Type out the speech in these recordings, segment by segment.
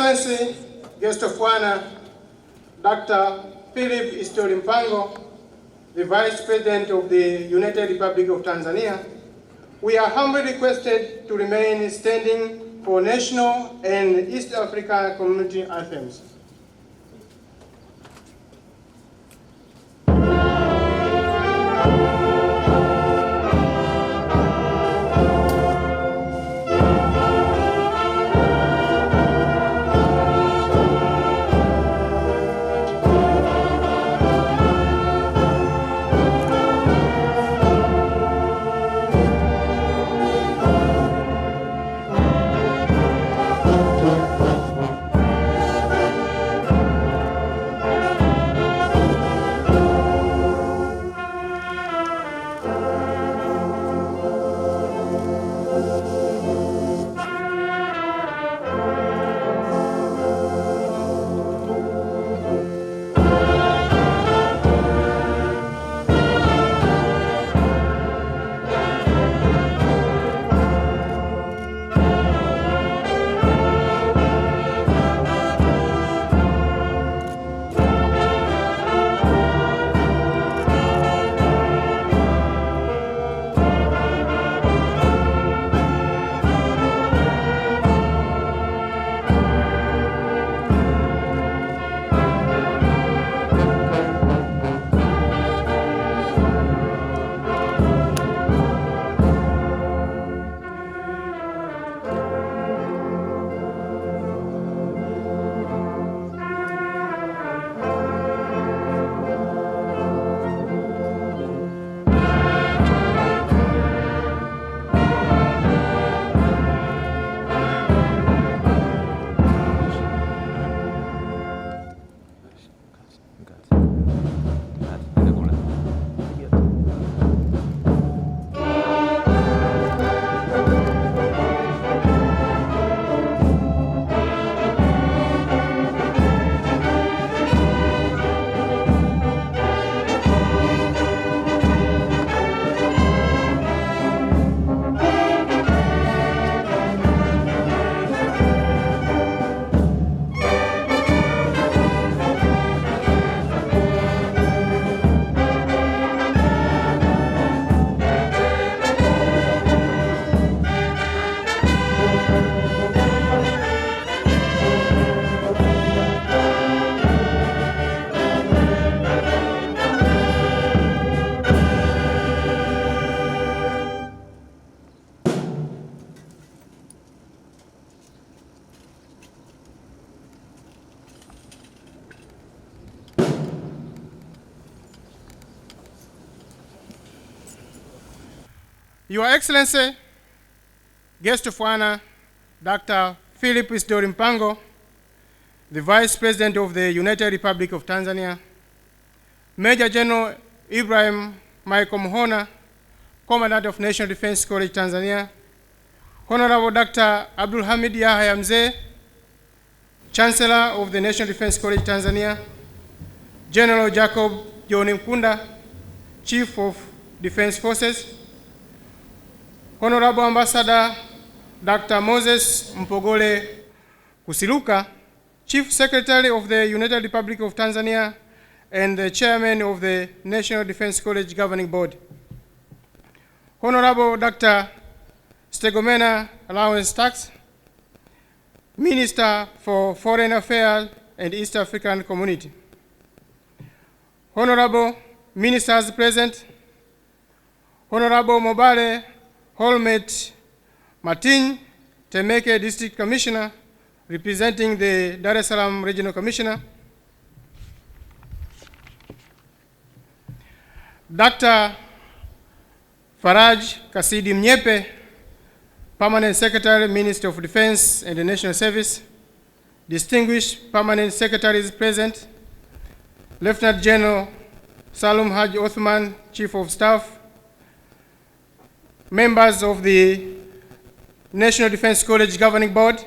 Excellency, guest of honor, Dr. Philip Isdor Mpango, the Vice President of the United Republic of Tanzania, we are humbly requested to remain standing for national and East Africa community anthems. Your Excellency, guest of honor, Dr. Philip Isdor Mpango, the Vice President of the United Republic of Tanzania, Major General Ibrahim Michael Muhona, Commandant of National Defense College Tanzania, Honorable Dr. Abdul Hamid Yahya Mzee, Chancellor of the National Defense College Tanzania, General Jacob John Mkunda, Chief of Defense Forces, Honorable Ambassador Dr. Moses Mpogole Kusiluka, Chief Secretary of the United Republic of Tanzania and the Chairman of the National Defense College Governing Board, Honorable Dr. Stegomena Allowance Tax, Minister for Foreign Affairs and East African Community, Honorable Ministers present, Honorable Mobale Holmet Martin, Temeke District Commissioner, representing the Dar es Salaam Regional Commissioner, Dr. Faraj Kasidi Mnyepe, Permanent Secretary, Minister of Defense and the National Service, distinguished Permanent Secretaries present, Lieutenant General Salum Haji Othman, Chief of Staff, members of the National Defense College Governing Board,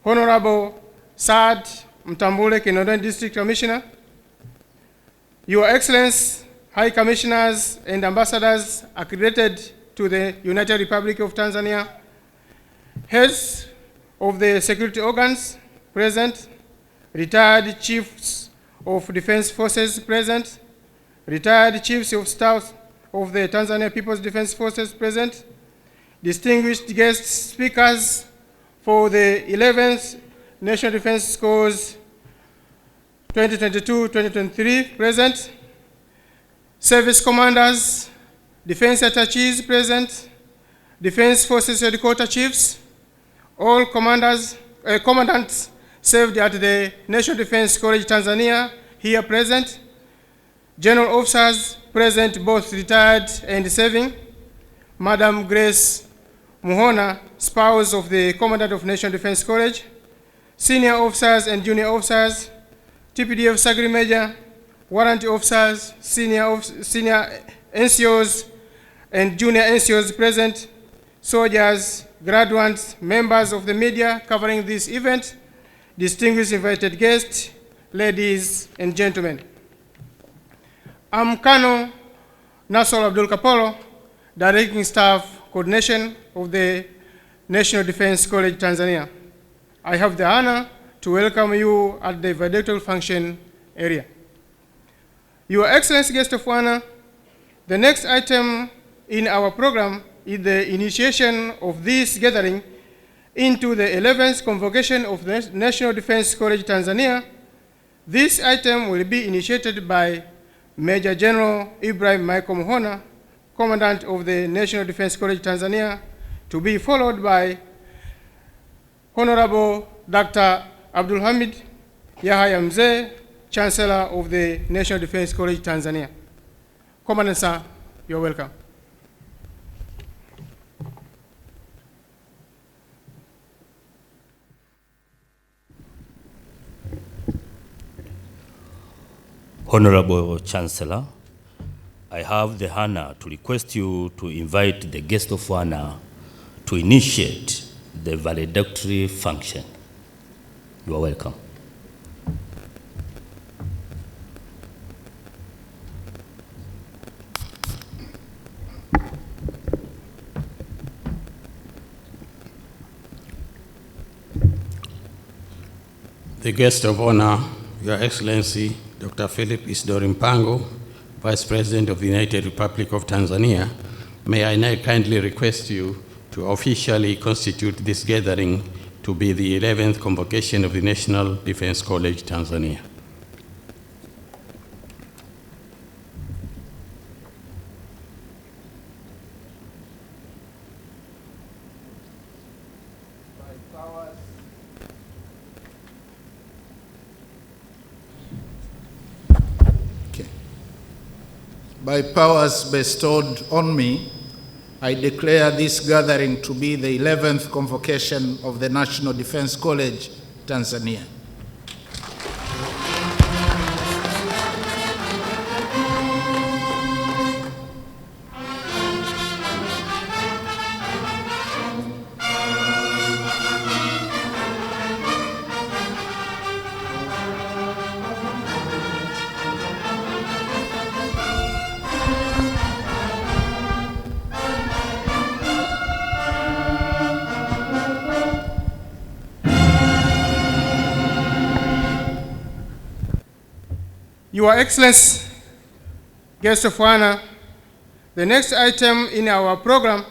Honorable Saad Mtambule, Kinondoni District Commissioner, Your Excellency, High Commissioners and Ambassadors accredited to the United Republic of Tanzania, heads of the security organs, present. Retired Chiefs of Defense Forces present. Retired Chiefs of Staff of the Tanzania People's Defense Forces present. Distinguished guest speakers for the 11th National Defense Course 2022-2023 present. Service commanders, defense attaches present. Defense Forces Headquarters Chiefs, all commandants served at the National Defense College Tanzania here present. General officers present, both retired and serving. Madam Grace Muhona, spouse of the Commandant of National Defense College. Senior officers and junior officers. TPDF Sagri Major, warrant officers, senior NCOs and junior NCOs present. Soldiers, graduates, members of the media covering this event, distinguished invited guests, ladies and gentlemen. I'm Colonel Nasol Abdul Kapolo, Directing Staff Coordination of the National Defense College Tanzania. I have the honor to welcome you at the valedictorian function area. Your Excellency, guest of honor, the next item in our program is the initiation of this gathering into the 11th convocation of the National Defense College Tanzania. This item will be initiated by Major General Ibrahim Michael Muhona, Commandant of the National Defense College Tanzania, to be followed by Honorable Dr. Abdul Hamid Yahya Mzee, Chancellor of the National Defense College Tanzania. Commandant, sir, you're welcome. Honorable Chancellor, I have the honor to request you to invite the guest of honor to initiate the valedictory function. You are welcome. The guest of honor, Your Excellency, Dr. Philip Isdor Mpango, Vice President of the United Republic of Tanzania, may I now kindly request you to officially constitute this gathering to be the 11th convocation of the National Defense College Tanzania. By powers bestowed on me, I declare this gathering to be the 11th convocation of the National Defense College, Tanzania. Your Excellency, guest of honor, the next item in our program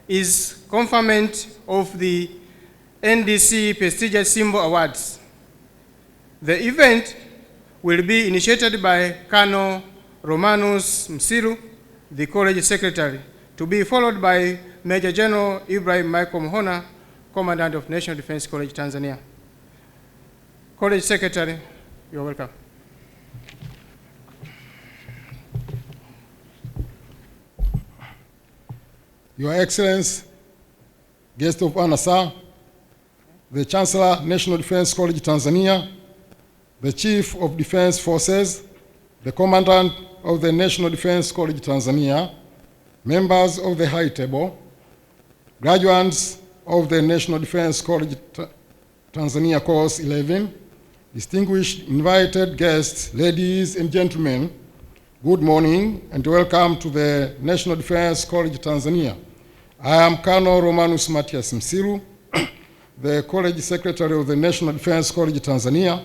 is conferment of the NDC Prestigious Symbol Awards. The event will be initiated by Colonel Romanus Msiru, the College Secretary, to be followed by Major General Ibrahim Michael Muhona, Commandant of National Defense College Tanzania. College Secretary, you're welcome. Your Excellency, guest of honor, sir, the Chancellor, National Defense College Tanzania, the Chief of Defense Forces, the Commandant of the National Defense College Tanzania, members of the High Table, graduates of the National Defense College Tanzania Course 11, distinguished invited guests, ladies and gentlemen, good morning and welcome to the National Defense College Tanzania. I am Colonel Romanus Matthias Msiru, the College Secretary of the National Defense College Tanzania.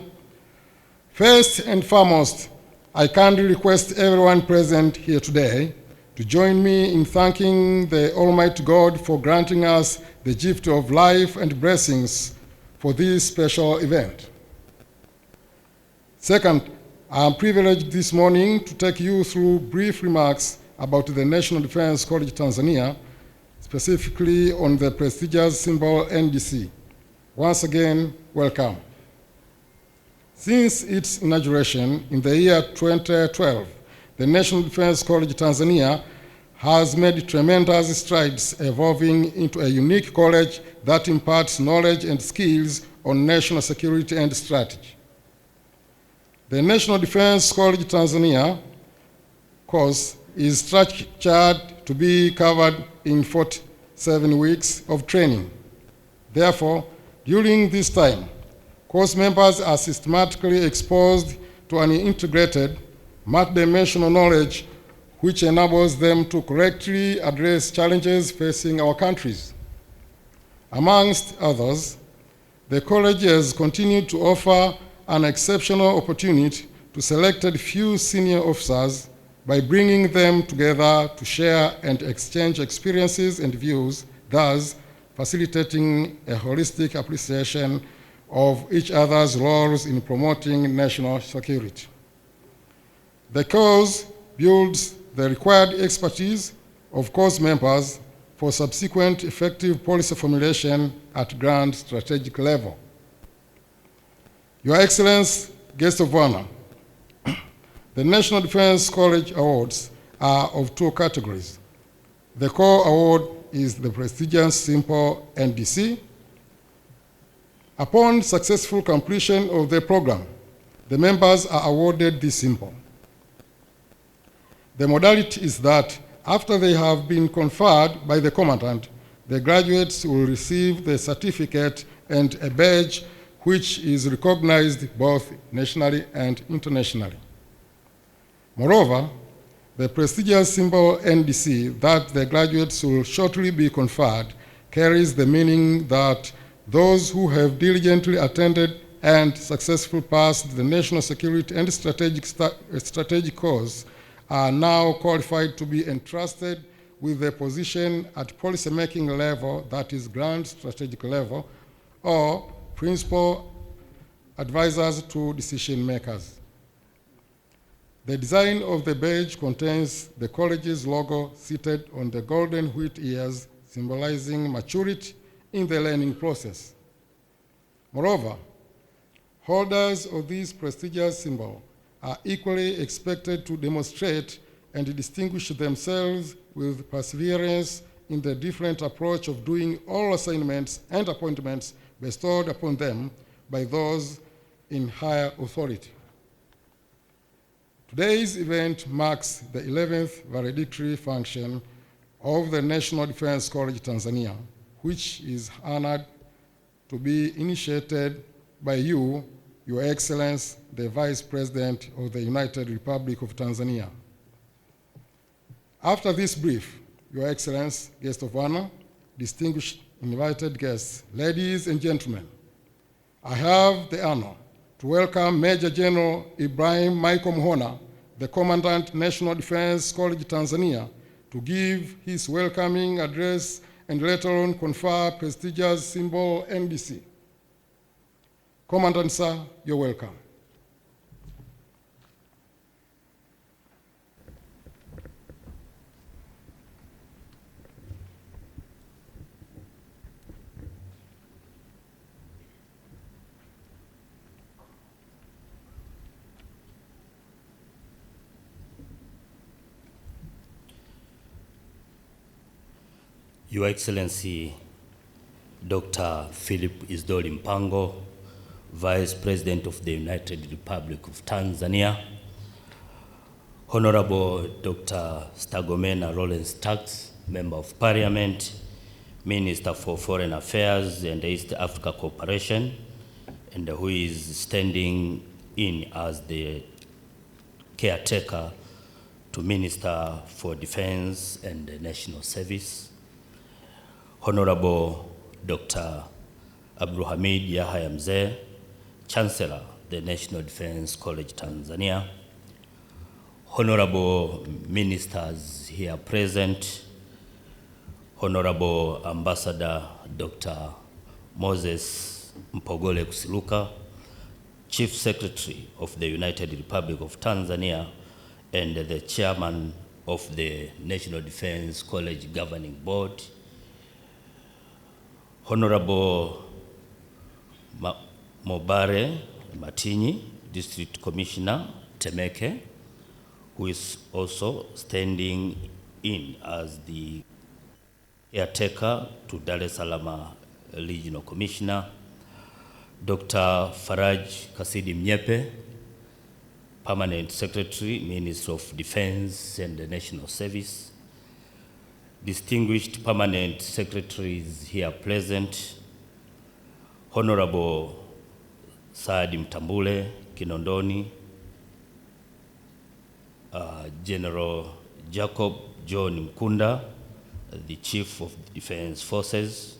First and foremost, I kindly request everyone present here today to join me in thanking the Almighty God for granting us the gift of life and blessings for this special event. Second, I am privileged this morning to take you through brief remarks about the National Defense College Tanzania, specifically on the prestigious symbol NDC. Once again, welcome. Since its inauguration in the year 2012, the National Defense College Tanzania has made tremendous strides, evolving into a unique college that imparts knowledge and skills on national security and strategy. The National Defense College Tanzania course is structured to be covered in 47 weeks of training. Therefore, during this time, course members are systematically exposed to an integrated, multidimensional knowledge which enables them to correctly address challenges facing our countries. Amongst others, the college has continued to offer an exceptional opportunity to selected few senior officers by bringing them together to share and exchange experiences and views, thus facilitating a holistic appreciation of each other's roles in promoting national security. The course builds the required expertise of course members for subsequent effective policy formulation at grand strategic level. Your Excellency, guest of honor, the National Defense College Awards are of two categories. The core award is the prestigious symbol NDC. Upon successful completion of the program, the members are awarded this symbol. The modality is that after they have been conferred by the commandant, the graduates will receive the certificate and a badge which is recognized both nationally and internationally. Moreover, the prestigious symbol NDC that the graduates will shortly be conferred carries the meaning that those who have diligently attended and successfully passed the national security and strategic course are now qualified to be entrusted with a position at policy-making level, that is grand strategic level, or principal advisors to decision makers. The design of the badge contains the college's logo seated on the golden wheat ears, symbolizing maturity in the learning process. Moreover, holders of this prestigious symbol are equally expected to demonstrate and distinguish themselves with perseverance in the different approach of doing all assignments and appointments bestowed upon them by those in higher authority. Today's event marks the 11th valedictory function of the National Defense College Tanzania, which is honored to be initiated by you, Your Excellency, the Vice President of the United Republic of Tanzania. After this brief, Your Excellency, guest of honor, distinguished invited guests, ladies and gentlemen, I have the honor to welcome Major General Ibrahim Michael Mhona, the Commandant, National Defense College Tanzania, to give his welcoming address and later on confer prestigious symbol NDC. Commandant, sir, you're welcome. Your Excellency, Dr. Philip Isdor Mpango, Vice President of the United Republic of Tanzania, Honorable Dr. Stagomena Lawrence Tax, Member of Parliament, Minister for Foreign Affairs and East Africa Cooperation, and who is standing in as the caretaker to Minister for Defense and National Service, Honorable Dr. Abdulhamid Yahya Mzee, Chancellor, the National Defense College Tanzania, Honorable Ministers here present, Honorable Ambassador Dr. Moses Mpogole Kusiluka, Chief Secretary of the United Republic of Tanzania and the Chairman of the National Defense College Governing Board, Honorable Mobare Matinyi, District Commissioner Temeke, who is also standing in as the caretaker to Dar es Salaam Regional Commissioner, Dr. Faraj Kasidi Mnyepe, Permanent Secretary, Minister of Defense and the National Service, distinguished permanent secretaries here present, Honorable Saadi Mtambule Kinondoni, General Jacob John Mkunda, the Chief of the Defense Forces,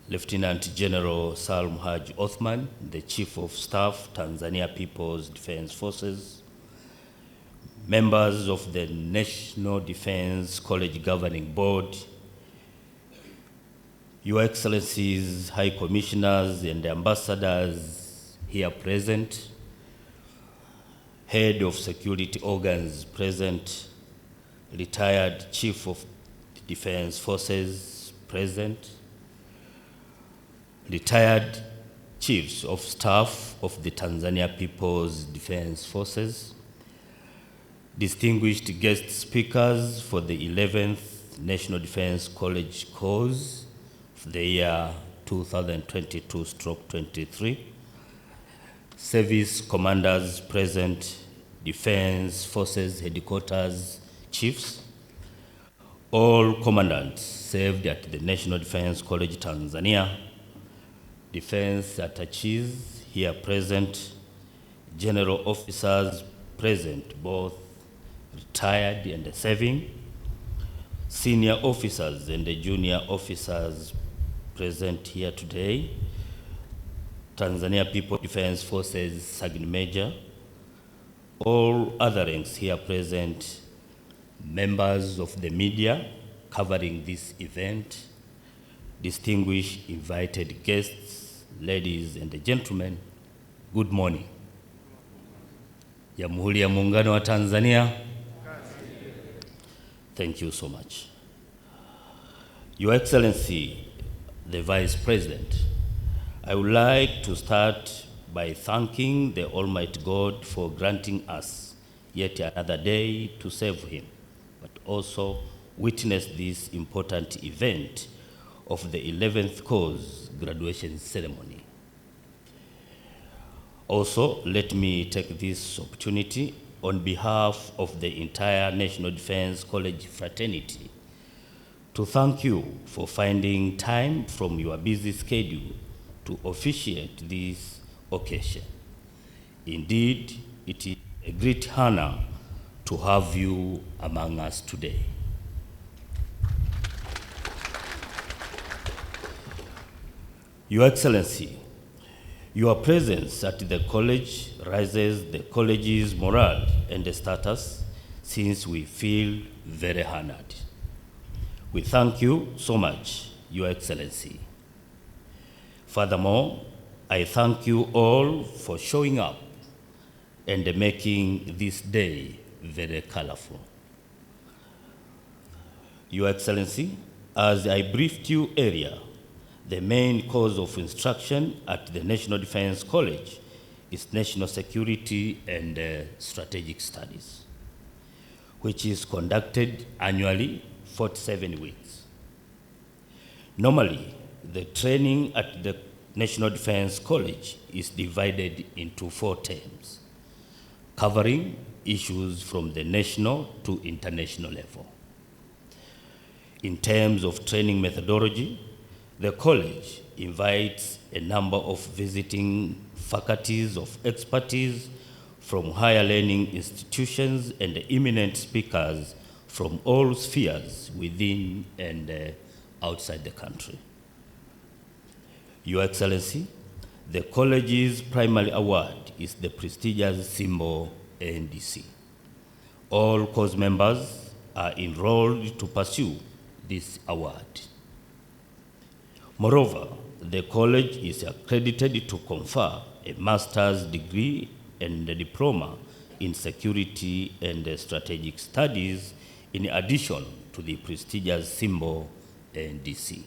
Lieutenant General Salm Haj Othman, the Chief of Staff, Tanzania People's Defense Forces, members of the National Defense College Governing Board, Your Excellencies, High Commissioners and Ambassadors here present, Head of Security Organs present, retired Chief of the Defense Forces present, retired Chiefs of Staff of the Tanzania People's Defense Forces, distinguished guest speakers for the 11th National Defense College course for the year 2022/23, service commanders present, Defense Forces Headquarters Chiefs, all commandants served at the National Defense College Tanzania, defense attaches here present, general officers present, both retired and serving, senior officers and the junior officers present here today, Tanzania People Defense Forces Sergeant Major, all other ranks here present, members of the media covering this event, distinguished invited guests, ladies and gentlemen, good morning. Jamhuri ya Muungano wa Tanzania. Thank you so much. Your Excellency, the Vice President, I would like to start by thanking the Almighty God for granting us yet another day to serve Him, but also witness this important event of the 11th course graduation ceremony. Also, let me take this opportunity on behalf of the entire National Defense College fraternity to thank you for finding time from your busy schedule to officiate this occasion. Indeed, it is a great honor to have you among us today. Your Excellency, your presence at the college raises the college's morale and status, since we feel very honored. We thank you so much, Your Excellency. Furthermore, I thank you all for showing up and making this day very colorful. Your Excellency, as I briefed you earlier, the main course of instruction at the National Defense College is National Security and Strategic Studies, which is conducted annually 47 weeks. Normally, the training at the National Defense College is divided into 4 terms, covering issues from the national to international level. In terms of training methodology, the college invites a number of visiting faculties of expertise from higher learning institutions and eminent speakers from all spheres within and outside the country. Your Excellency, the college's primary award is the prestigious symbol NDC. All course members are enrolled to pursue this award. Moreover, the college is accredited to confer a master's degree and a diploma in security and strategic studies in addition to the prestigious symbol NDC.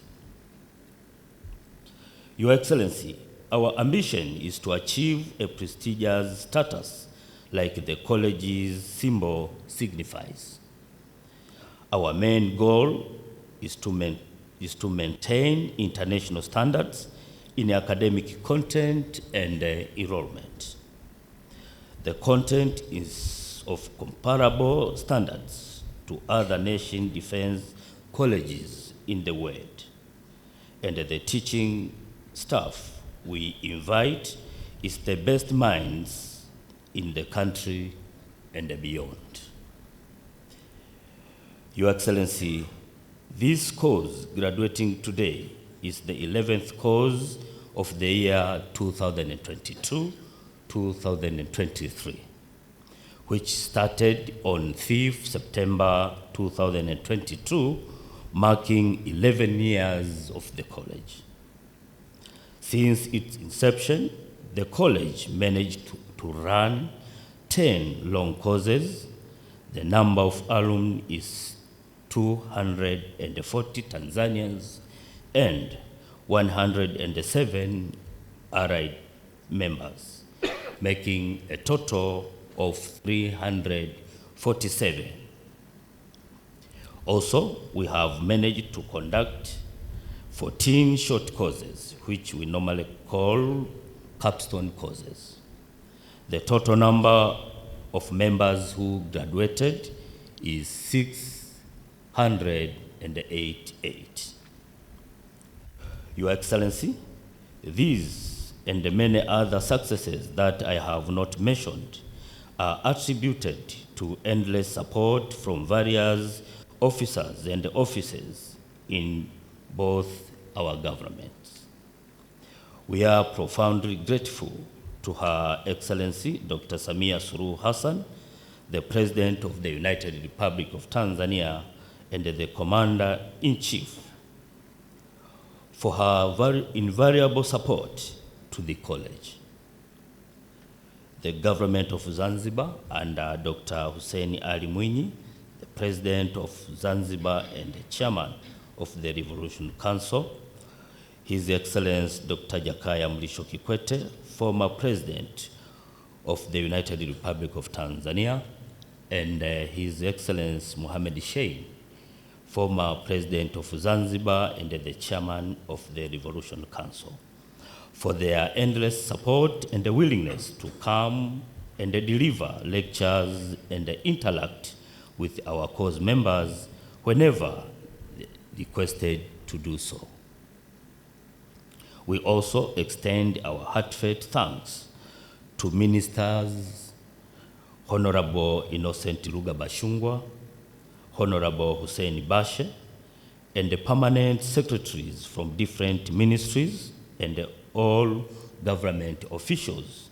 Your Excellency, our ambition is to achieve a prestigious status like the college's symbol signifies. Our main goal is to maintain international standards in academic content and enrollment. The content is of comparable standards to other nation defense colleges in the world, and the teaching staff we invite is the best minds in the country and beyond. Your Excellency, this course graduating today is the 11th course of the year 2022-2023, which started on 5th September 2022, marking 11 years of the college. Since its inception, the college managed to run 10 long courses. The number of alumni is 240 Tanzanians and 107 allied members, making a total of 347. Also, we have managed to conduct 14 short courses, which we normally call capstone courses. The total number of members who graduated is 688. Your Excellency, these and the many other successes that I have not mentioned are attributed to endless support from various officers and offices in both our governments. We are profoundly grateful to Her Excellency Dr. Samia Suluhu Hassan, the President of the United Republic of Tanzania and the Commander-in-Chief, for her invariable support to the college. The government of Zanzibar under Dr. Hussein Ali Mwinyi, the President of Zanzibar and the Chairman of the Revolution Council, His Excellency Dr. Jakaya Mrisho Kikwete, former President of the United Republic of Tanzania, and His Excellency Mohamed Shein, former President of Zanzibar and the Chairman of the Revolution Council, for their endless support and the willingness to come and deliver lectures and interact with our course members whenever requested to do so. We also extend our heartfelt thanks to Ministers Honorable Innocent Luga Bashungwa, Honorable Hussein Bashe, and the permanent secretaries from different ministries and all government officials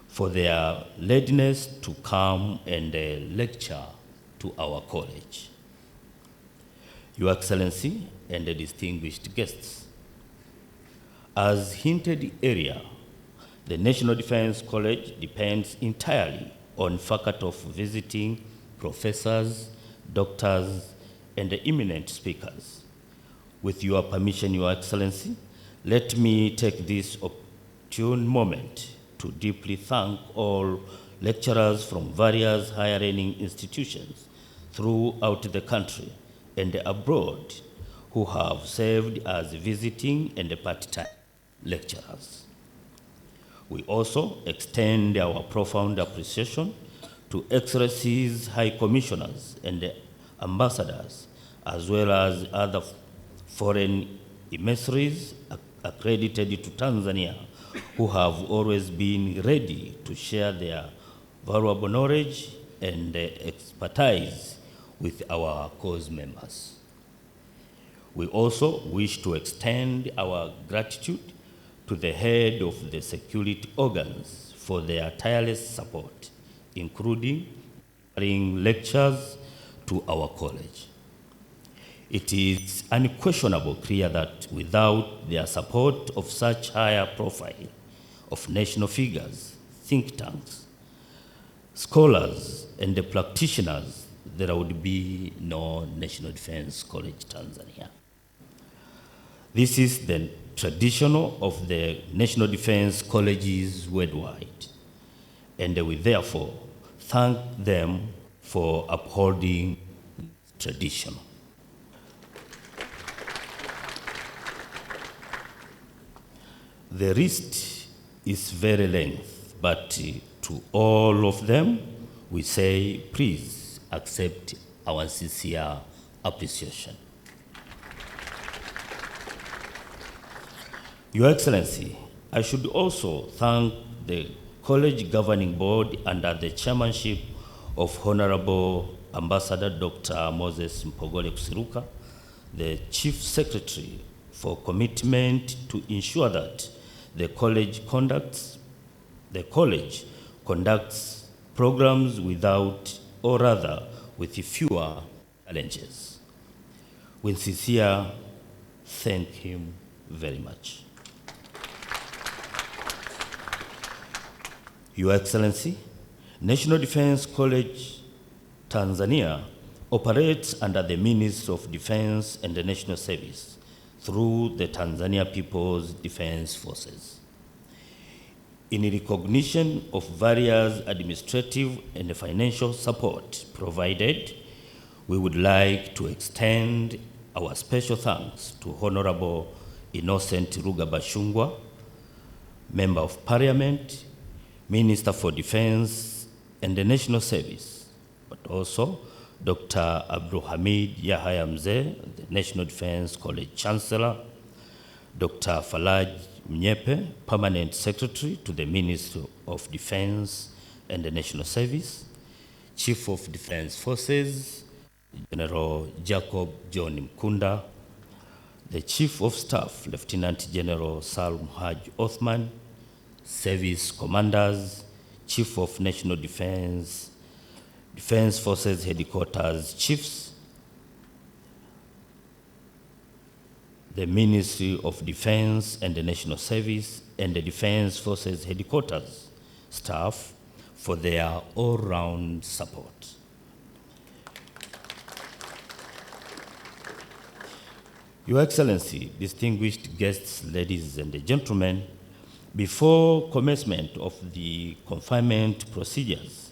for their readiness to come and lecture to our college. Your Excellency and the distinguished guests, as hinted earlier, the National Defense College depends entirely on faculty of visiting professors, doctors, and eminent speakers. With your permission, Your Excellency, let me take this opportune moment to deeply thank all lecturers from various higher learning institutions throughout the country and abroad who have served as visiting and part-time lecturers. We also extend our profound appreciation to Excellencies High Commissioners and Ambassadors, as well as other foreign emissaries accredited to Tanzania, who have always been ready to share their valuable knowledge and expertise with our cause members. We also wish to extend our gratitude to the head of the security organs for their tireless support, including delivering lectures to our college. It is unquestionably clear that without their support of such higher profile of national figures, think tanks, scholars, and the practitioners, there would be no National Defense College Tanzania. This is the tradition of the National Defense Colleges worldwide, and we therefore thank them for upholding tradition. The list is very lengthy, but to all of them, we say, please accept our sincere appreciation. Your Excellency, I should also thank the College Governing Board under the chairmanship of Honorable Ambassador Dr. Moses Mpogole Kusiruka, the Chief Secretary, for commitment to ensure that the college conducts programs without, or rather with fewer challenges. We sincerely thank him very much. Your Excellency, National Defense College Tanzania operates under the Ministry of Defense and the National Service through the Tanzania People's Defense Forces. In recognition of various administrative and financial support provided, we would like to extend our special thanks to Honorable Innocent Rugabashungwa, Member of Parliament, Minister for Defense and the National Service, but also Dr. Abdulhamid Yahya Mzee, the National Defense College Chancellor, Dr. Falaj Mnyepe, Permanent Secretary to the Ministry of Defense and the National Service, Chief of Defense Forces, General Jacob John Mkunda, the Chief of Staff, Lieutenant General Salum Haj Othman, Service Commanders, Chief of National Defense Forces Headquarters Chiefs, the Ministry of Defense and the National Service, and the Defense Forces Headquarters staff for their all-round support. Your Excellency, distinguished guests, ladies and gentlemen, before commencement of the confinement procedures,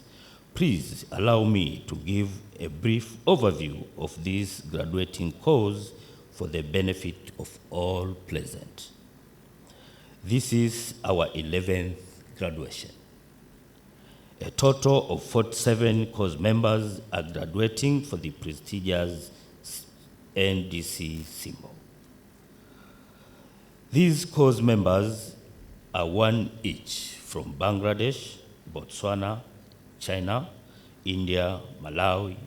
please allow me to give a brief overview of this graduating course for the benefit of all present. This is our 11th graduation. A total of 47 course members are graduating for the prestigious NDC symbol. These course members are one each from Bangladesh, Botswana, China, India, Malawi,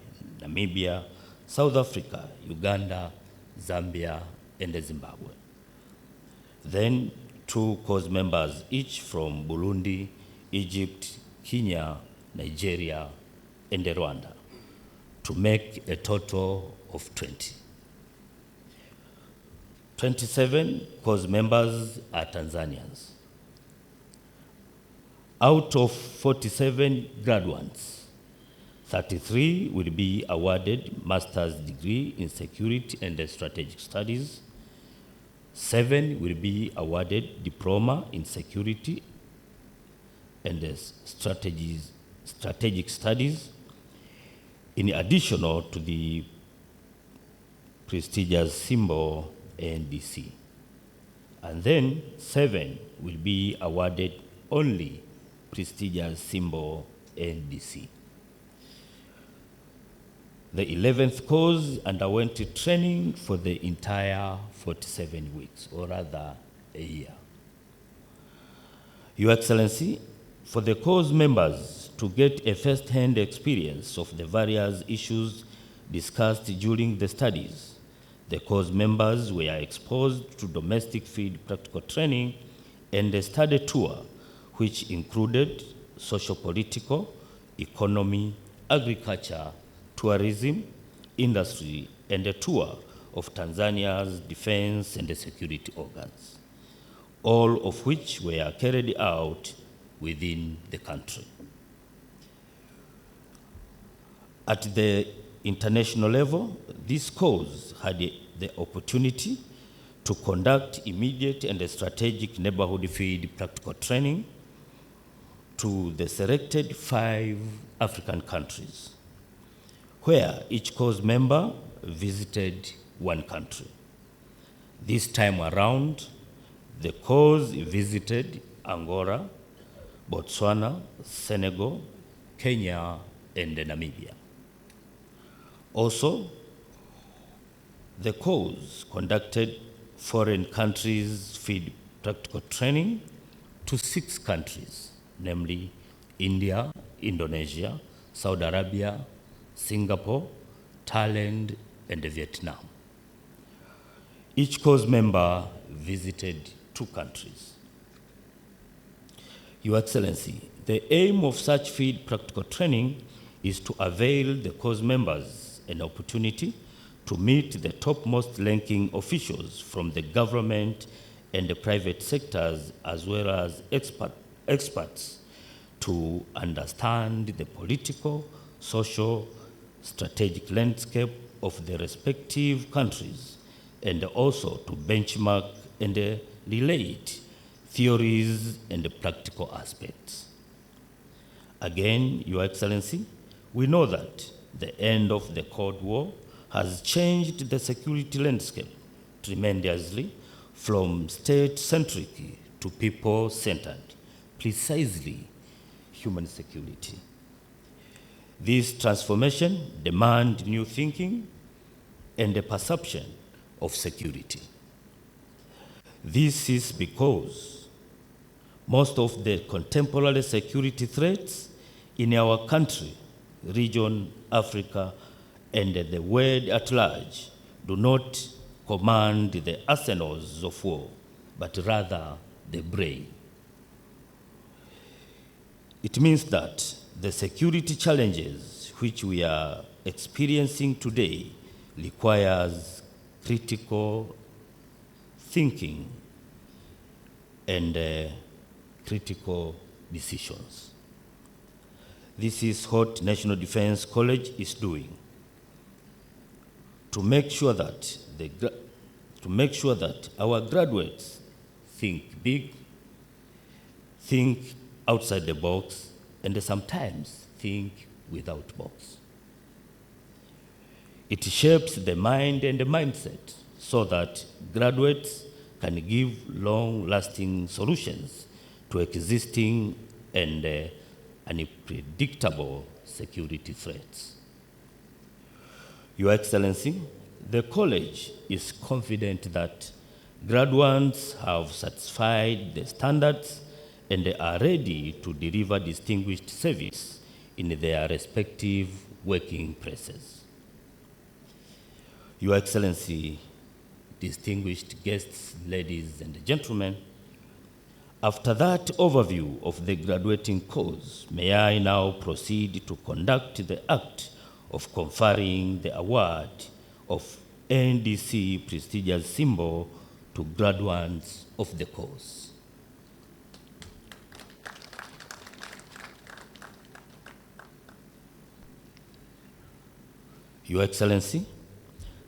Namibia, South Africa, Uganda, Zambia, and Zimbabwe. Then 2 course members each from Burundi, Egypt, Kenya, Nigeria, and Rwanda, to make a total of 20. 27 course members are Tanzanians. Out of 47 graduates, 33 will be awarded master's degree in security and strategic studies. 7 will be awarded diploma in security and strategic studies, in addition to the prestigious symbol NDC. And then 7 will be awarded only prestigious symbol NDC. The 11th course underwent training for the entire 47 weeks, or rather a year. Your Excellency, for the course members to get a first-hand experience of the various issues discussed during the studies, the course members were exposed to domestic field practical training and a study tour which included socio-political, economy, agriculture, tourism, industry, and a tour of Tanzania's defense and security organs, all of which were carried out within the country. At the international level, this course had the opportunity to conduct immediate and strategic neighborhood field practical training to the selected 5 African countries, where each course member visited one country. This time around, the course visited Angola, Botswana, Senegal, Kenya, and Namibia. Also, the course conducted foreign countries field practical training to 6 countries, namely India, Indonesia, Saudi Arabia, Singapore, Thailand, and Vietnam. Each course member visited 2 countries. Your Excellency, the aim of such field practical training is to avail the course members an opportunity to meet the topmost ranking officials from the government and the private sectors, as well as experts to understand the political, social, strategic landscape of the respective countries, and also to benchmark and relate theories and practical aspects. Again, Your Excellency, we know that the end of the Cold War has changed the security landscape tremendously from state-centric to people-centered, precisely human security. This transformation demands new thinking and a perception of security. This is because most of the contemporary security threats in our country, region, Africa, and the world at large do not command the arsenals of war, but rather the brain. It means that the security challenges which we are experiencing today requires critical thinking and critical decisions. This is what National Defense College is doing to make sure that our graduates think big, think outside the box, and sometimes think without box. It shapes the mind and the mindset so that graduates can give long-lasting solutions to existing and unpredictable security threats. Your Excellency, the college is confident that graduates have satisfied the standards and are ready to deliver distinguished service in their respective working places. Your Excellency, distinguished guests, ladies and gentlemen, after that overview of the graduating course, may I now proceed to conduct the act of conferring the award of NDC prestigious symbol to graduates of the course. Your Excellency,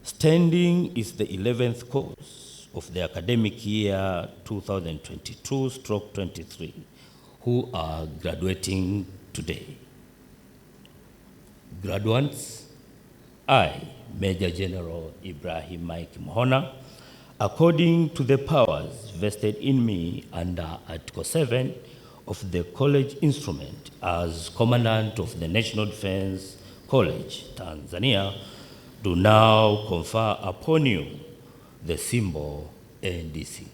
standing is the 11th course of the academic year 2022/23 who are graduating today. Graduates, I, Major General Ibrahim Mike Mohona, according to the powers vested in me under Article 7 of the college instrument as Commandant of the National Defense College, Tanzania, do now confer upon you the symbol NDC.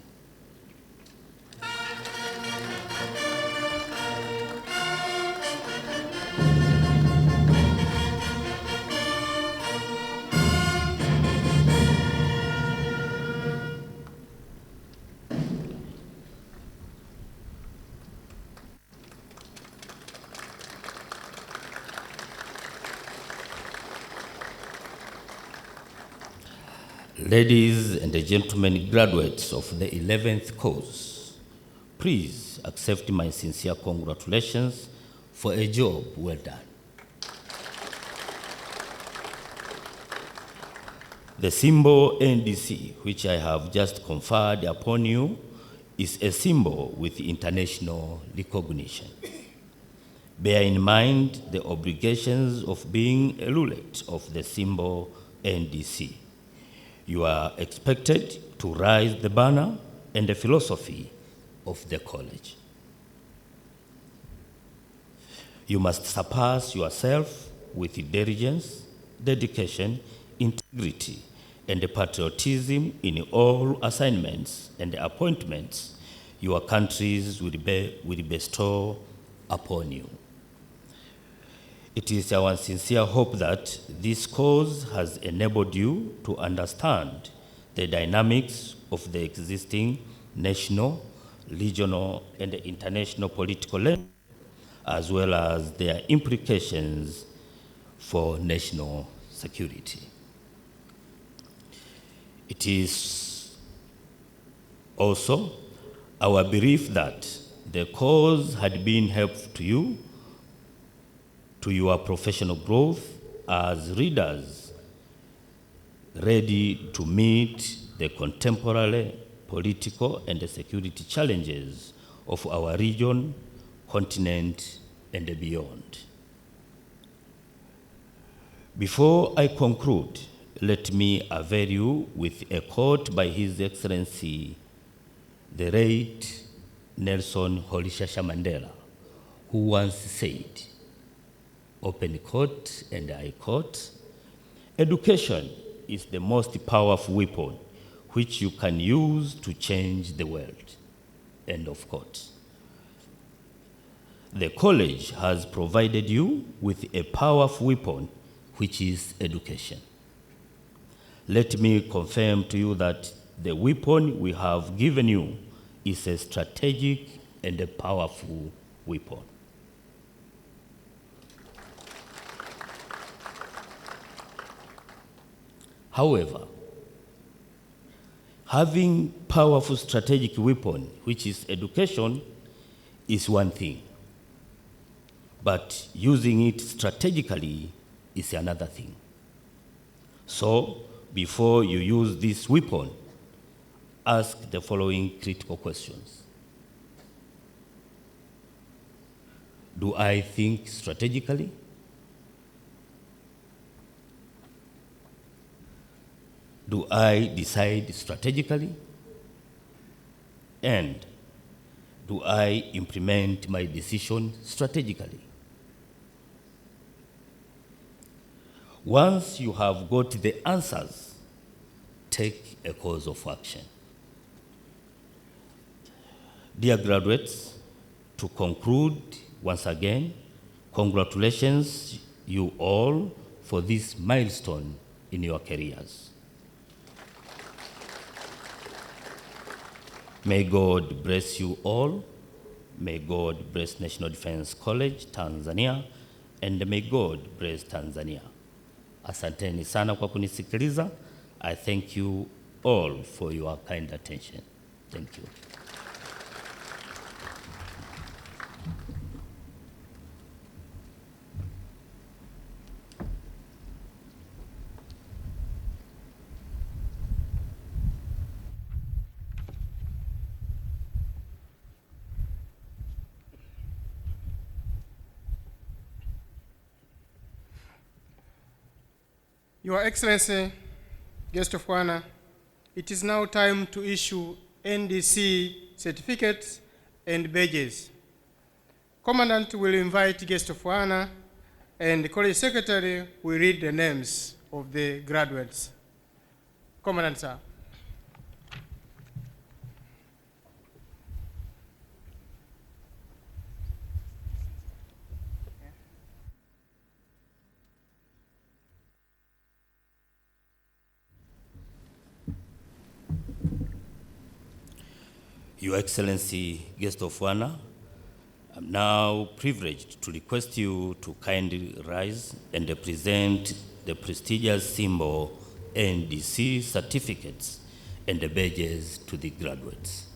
Ladies and gentlemen, graduates of the 11th course, please accept my sincere congratulations for a job well done. The symbol NDC, which I have just conferred upon you, is a symbol with international recognition. Bear in mind the obligations of being a laureate of the symbol NDC. You are expected to raise the banner and the philosophy of the college. You must surpass yourself with diligence, dedication, integrity, and patriotism in all assignments and appointments your countries will bestow upon you. It is our sincere hope that this course has enabled you to understand the dynamics of the existing national, regional, and international political landscape, as well as their implications for national security. It is also our belief that the course had been helpful to you, to your professional growth as readers ready to meet the contemporary political and security challenges of our region, continent, and beyond. Before I conclude, let me avail you with a quote by His Excellency, the late Nelson Holishasha Mandela, who once said, open quote, and I quote, "Education is the most powerful weapon which you can use to change the world," end of quote. The college has provided you with a powerful weapon, which is education. Let me confirm to you that the weapon we have given you is a strategic and a powerful weapon. However, having powerful strategic weapon, which is education, is one thing, but using it strategically is another thing. So, before you use this weapon, ask the following critical questions. Do I think strategically? Do I decide strategically? And do I implement my decision strategically? Once you have got the answers, take a course of action. Dear graduates, to conclude, once again, congratulations you all for this milestone in your careers. May God bless you all. May God bless National Defense College, Tanzania, and may God bless Tanzania. Asanteni sana kwa kunisikiliza. I thank you all for your kind attention. Thank you. Your Excellency, Guest of Honor, it is now time to issue NDC certificates and badges. Commandant will invite Guest of Honor, and the College Secretary will read the names of the graduates. Commandant, sir. Your Excellency, Guest of Honor, I'm now privileged to request you to kindly rise and present the prestigious symbol NDC certificates and the badges to the graduates.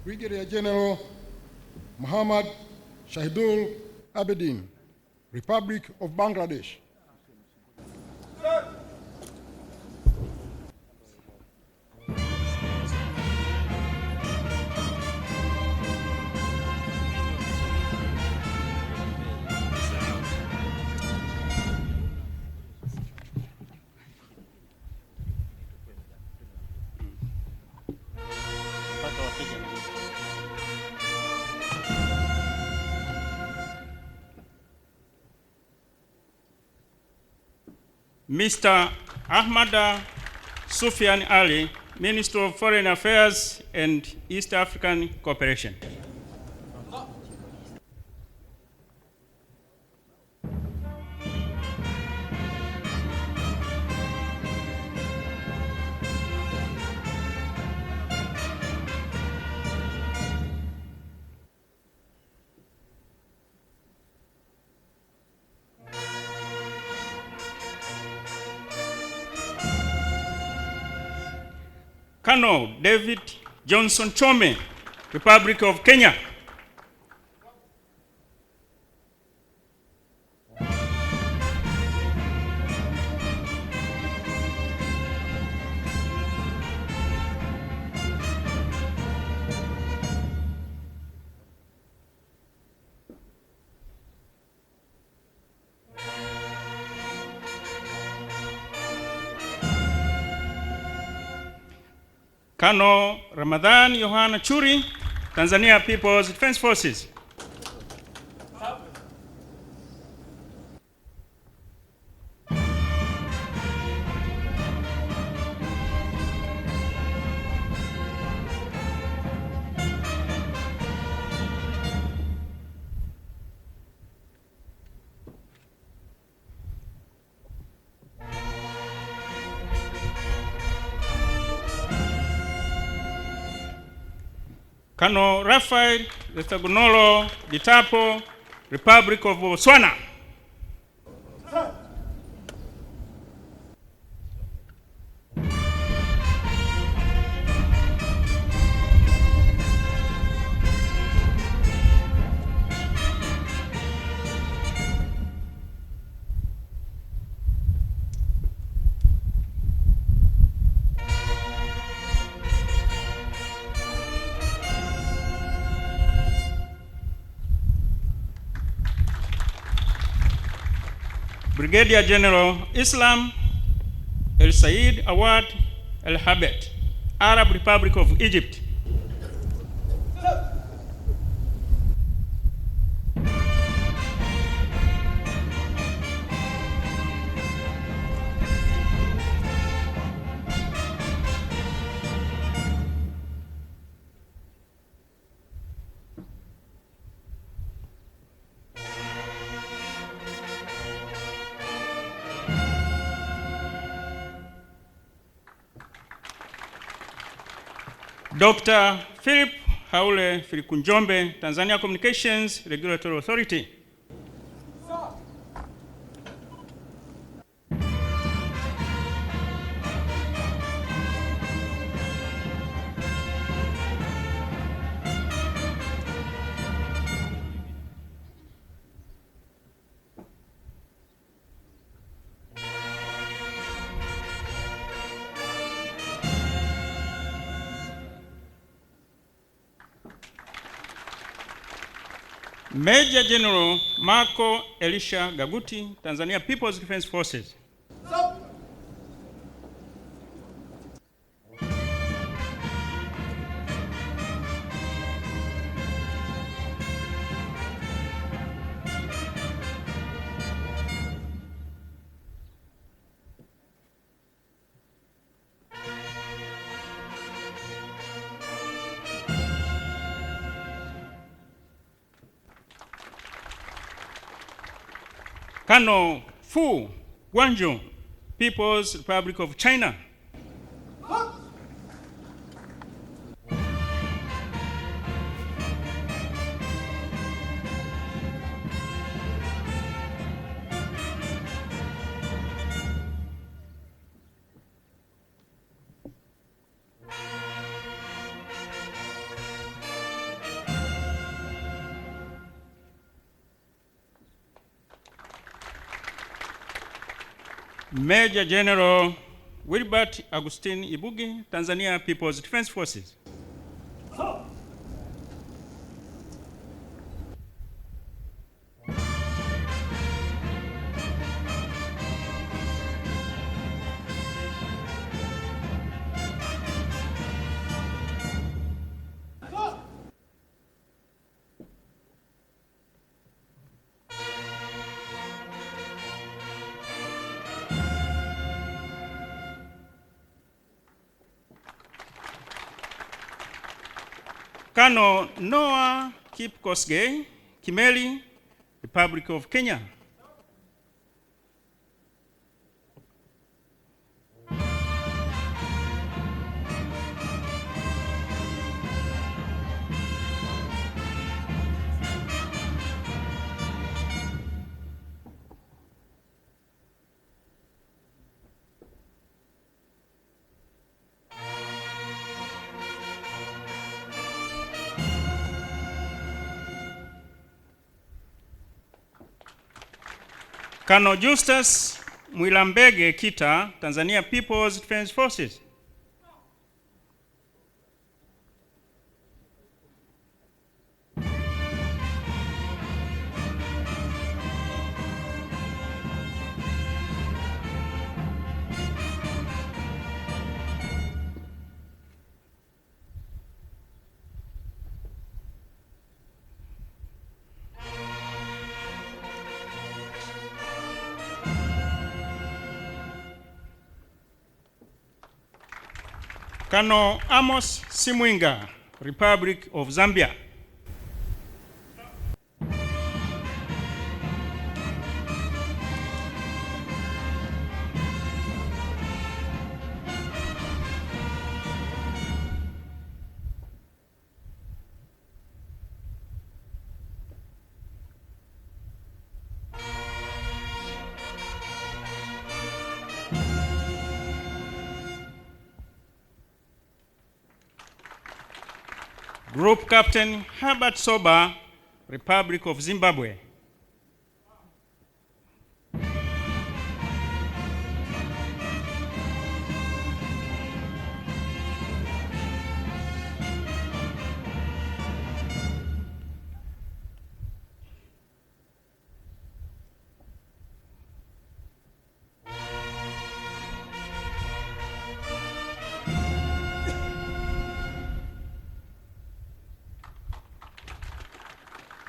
Brigadier General Muhammad Shahidul Abedin, Republic of Bangladesh. Mr. Ahmad Sufyan Ali, Minister of Foreign Affairs and East African Cooperation. Colonel David Johnson Chome, Republic of Kenya. Colonel Ramadhan Yohana Churi, Tanzania People's Defense Forces. Colonel Raphael Letagunolo Ditapo, Republic of Botswana. Brigadier General Islam El Said Awad El Habet, Arab Republic of Egypt. Dr. Philip Haule Filikunjombe, Tanzania Communications Regulatory Authority. Major General Marco Elisha Gaguti, Tanzania People's Defense Forces. Colonel Fu Guangzhou, People's Republic of China. Major General Wilbert Agustin Ibugi, Tanzania People's Defense Forces. Colonel Noah Kipkosgei, Kimeli, Republic of Kenya. Colonel Justus Mwilambege Kita, Tanzania People's Defense Forces. Colonel Amos Simwinga, Republic of Zambia. Group Captain Herbert Soba, Republic of Zimbabwe.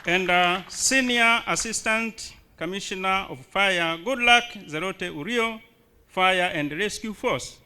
And Senior Assistant Commissioner of Fire, Goodluck Zerote Urio, Fire and Rescue Force.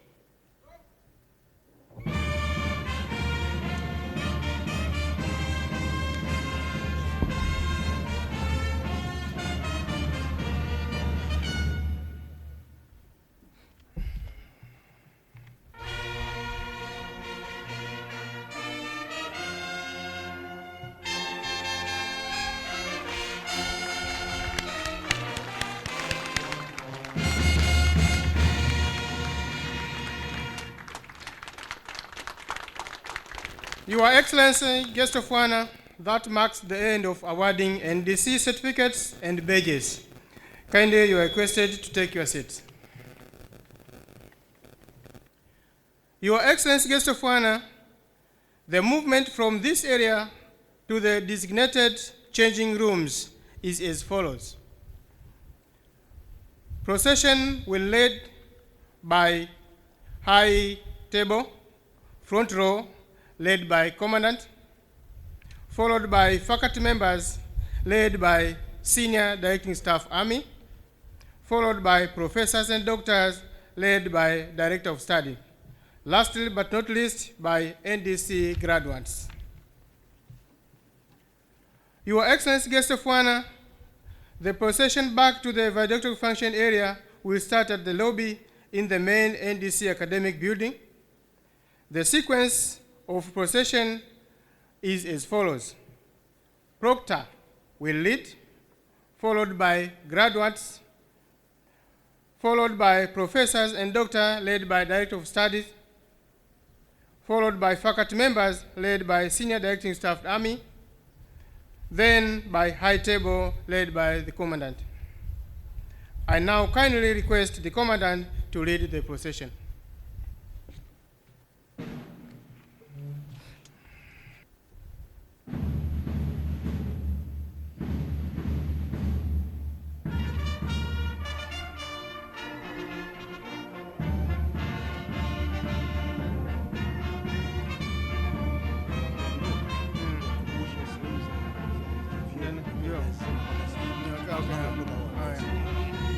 Your Excellency, Guest of Honor, that marks the end of awarding NDC certificates and badges. Kindly, you are requested to take your seats. Your Excellency, Guest of Honor, the movement from this area to the designated changing rooms is as follows. Procession will lead by high table, front row, led by Commandant, followed by faculty members, led by Senior Directing Staff Army, followed by professors and doctors, led by Director of Study. Lastly but not least, by NDC graduates. Your Excellency, Guest of Honor, The procession back to the valedictory function area will start at the lobby in the main NDC academic building. The sequence of procession is as follows. Proctor will lead, followed by graduates, followed by professors and doctors led by Director of Studies, followed by faculty members led by Senior Directing Staff Army, then by High Table led by the Commandant. I now kindly request the Commandant to lead the procession.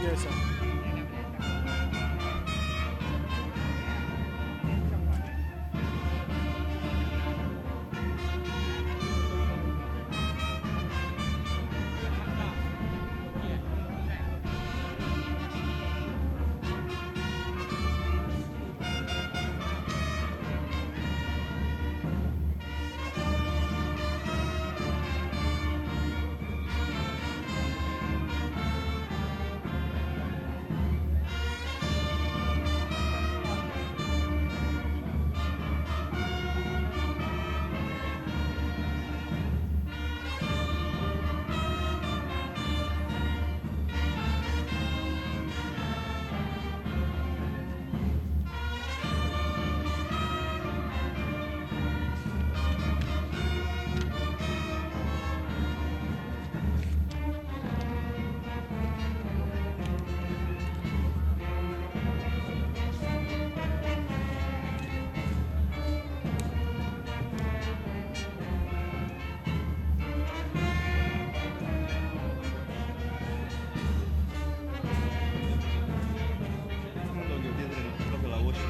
Yes, sir.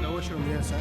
The washroom, yes.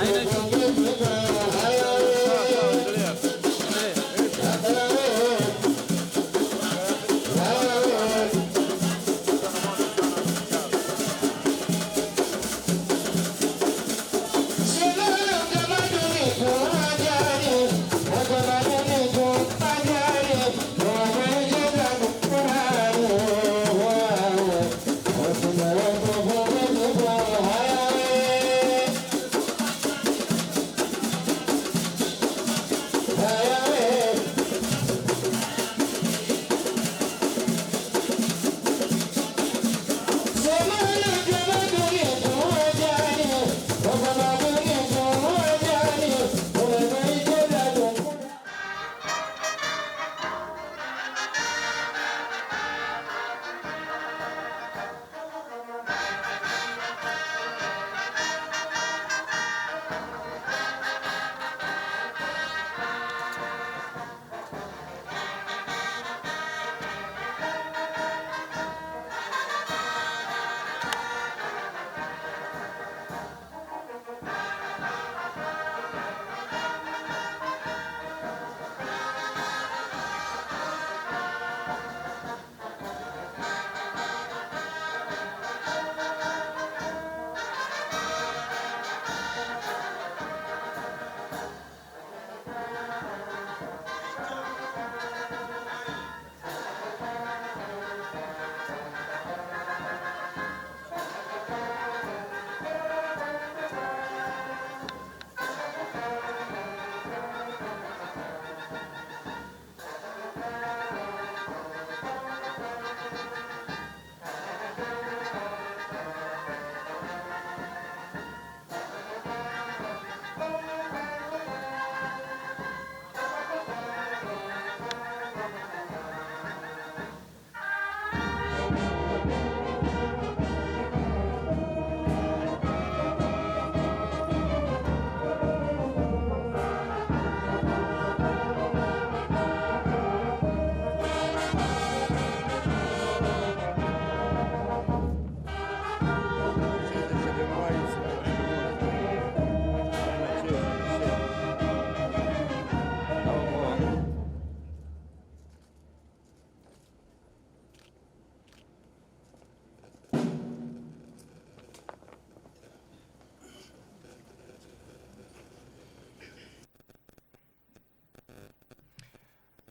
Aina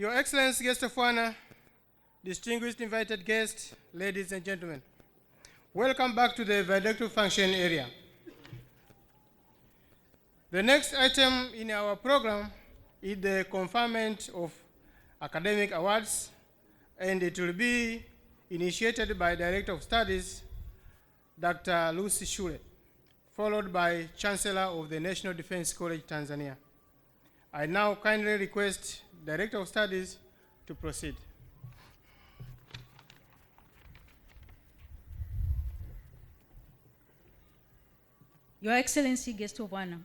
Your Excellency, guest of honor, distinguished invited guests, ladies and gentlemen, welcome back to the valedictory function area. The next item in our program is the conferment of academic awards, and it will be initiated by Director of Studies, Dr. Lucy Shule, followed by Chancellor of the National Defense College, Tanzania. I now kindly request Director of Studies to proceed. Your Excellency, guest of honor,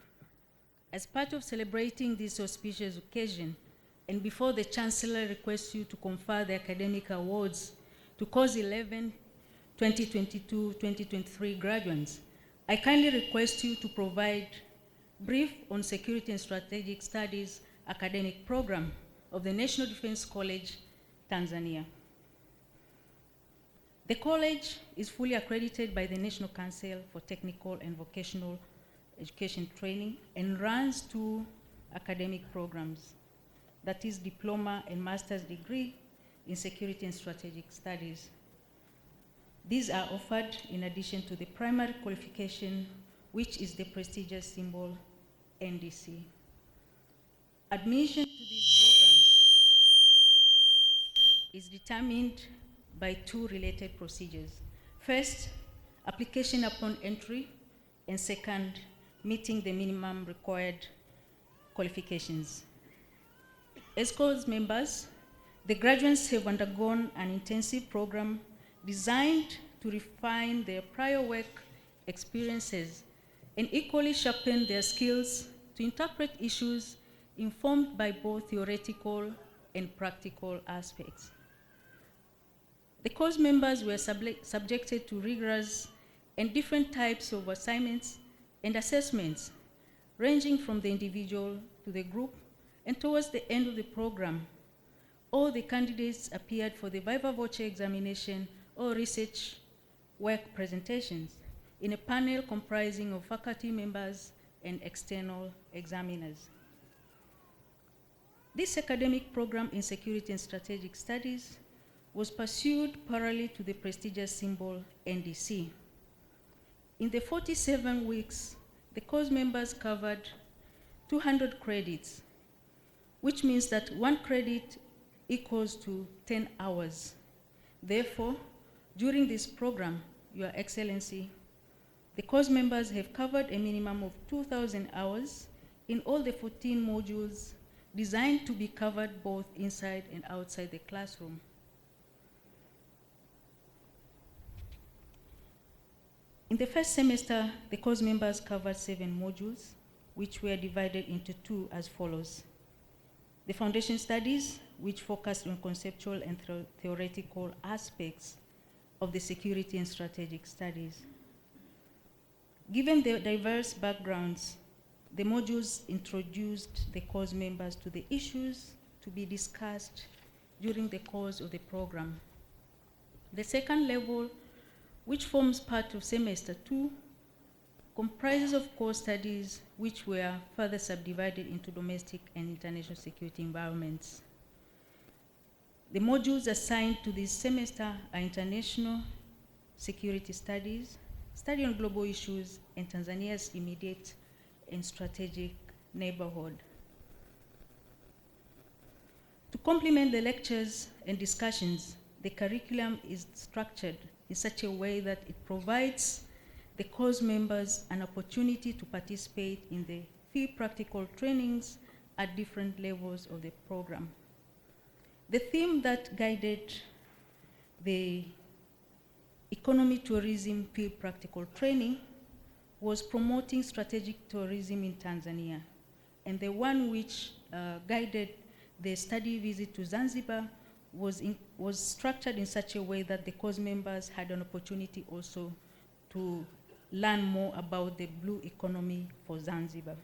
as part of celebrating this auspicious occasion, and before the Chancellor requests you to confer the academic awards to Kozi 11 2022-2023 graduates, I kindly request you to provide brief on Security and Strategic Studies academic program of the National Defense College, Tanzania. The college is fully accredited by the National Council for Technical and Vocational Education Training and runs two academic programs, that is diploma and master's degree in Security and Strategic Studies. These are offered in addition to the primary qualification, which is the prestigious symbol NDC. Admission to these programs is determined by two related procedures. First, application upon entry, and second, meeting the minimum required qualifications. As Kozi members, the graduates have undergone an intensive program designed to refine their prior work experiences and equally sharpen their skills to interpret issues informed by both theoretical and practical aspects. The course members were subjected to rigorous and different types of assignments and assessments, ranging from the individual to the group, and towards the end of the program, all the candidates appeared for the viva voce examination or research work presentations in a panel comprising of faculty members and external examiners. This academic program in Security and Strategic Studies was pursued parallel to the prestigious symbol NDC. In the 47 weeks, the course members covered 200 credits, which means that 1 credit equals to 10 hours. Therefore, during this program, Your Excellency, the course members have covered a minimum of 2,000 hours in all the 14 modules designed to be covered both inside and outside the classroom. In the first semester, the course members covered 7 modules, which were divided into 2 as follows. The foundation studies, which focused on conceptual and theoretical aspects of the security and strategic studies. Given their diverse backgrounds, the modules introduced the course members to the issues to be discussed during the course of the program. The second level, which forms part of semester 2, comprises of core studies which were further subdivided into domestic and international security environments. The modules assigned to this semester are international security studies, study on global issues, and Tanzania's immediate and strategic neighborhood. To complement the lectures and discussions, the curriculum is structured in such a way that it provides the course members an opportunity to participate in the field practical trainings at different levels of the program. The theme that guided the economy tourism field practical training was promoting strategic tourism in Tanzania, and the one which guided the study visit to Zanzibar was structured in such a way that the course members had an opportunity also to learn more about the blue economy for Zanzibar.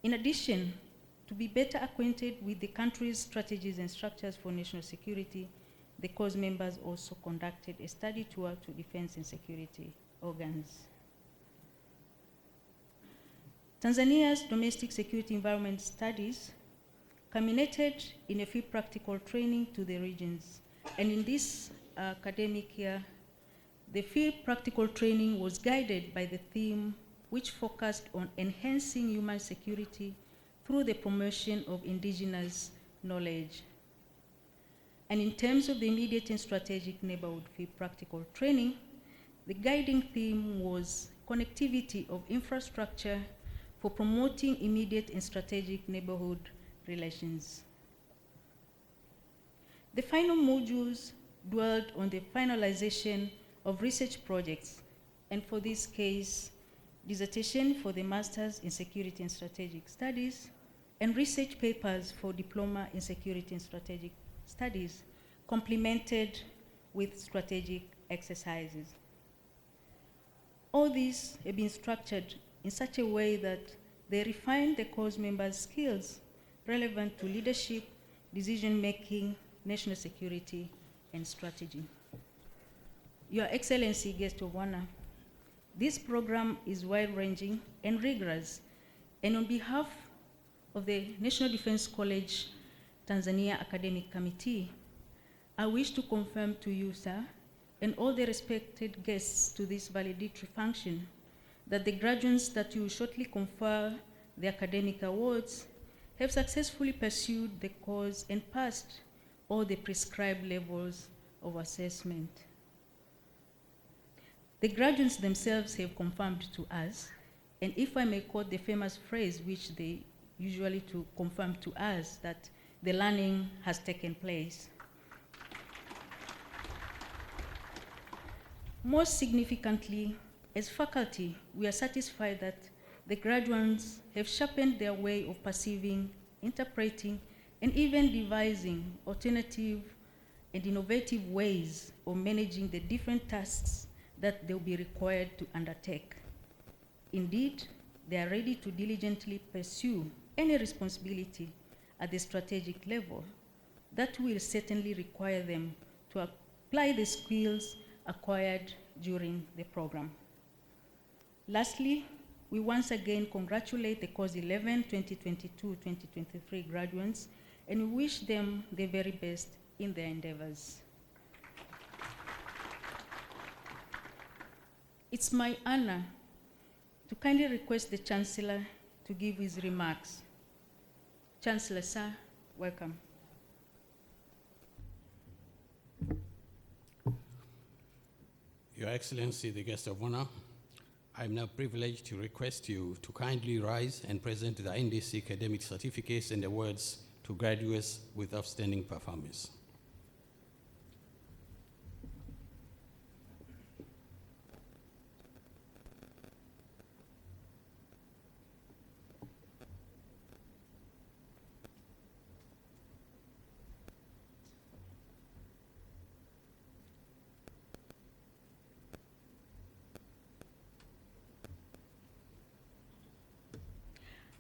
In addition, to be better acquainted with the country's strategies and structures for national security, the course members also conducted a study tour to defense and security organs. Tanzania's domestic security environment studies culminated in a field practical training to the regions. And in this academic year, the field practical training was guided by the theme which focused on enhancing human security through the promotion of indigenous knowledge. And in terms of the immediate and strategic neighborhood field practical training, the guiding theme was connectivity of infrastructure for promoting immediate and strategic neighborhood relations. The final modules dwelled on the finalization of research projects, and for this case, dissertation for the Masters in Security and Strategic Studies, and research papers for Diploma in Security and Strategic Studies, complemented with strategic exercises. All these have been structured in such a way that they refine the course members' skills relevant to leadership, decision-making, national security, and strategy. Your Excellency, Guest of Honor, this program is wide-ranging and rigorous, and on behalf of the National Defense College Tanzania Academic Committee, I wish to confirm to you, sir, and all the respected guests to this valedictory function, that the graduates that you will shortly confer the academic awards have successfully pursued the course and passed all the prescribed levels of assessment. The graduates themselves have confirmed to us, and if I may quote the famous phrase which they usually to confirm to us, that the learning has taken place. Most significantly, as faculty, we are satisfied that the graduates have sharpened their way of perceiving, interpreting, and even devising alternative and innovative ways of managing the different tasks that they'll be required to undertake. Indeed, they are ready to diligently pursue any responsibility at the strategic level that will certainly require them to apply the skills acquired during the program. Lastly, we once again congratulate the course 11 2022-2023 graduates, and we wish them the very best in their endeavors. It's my honor to kindly request the Chancellor to give his remarks. Chancellor, sir, welcome. Your Excellency, the Guest of Honor, I am now privileged to request you to kindly rise and present the NDC academic certificates and awards to graduates with outstanding performance.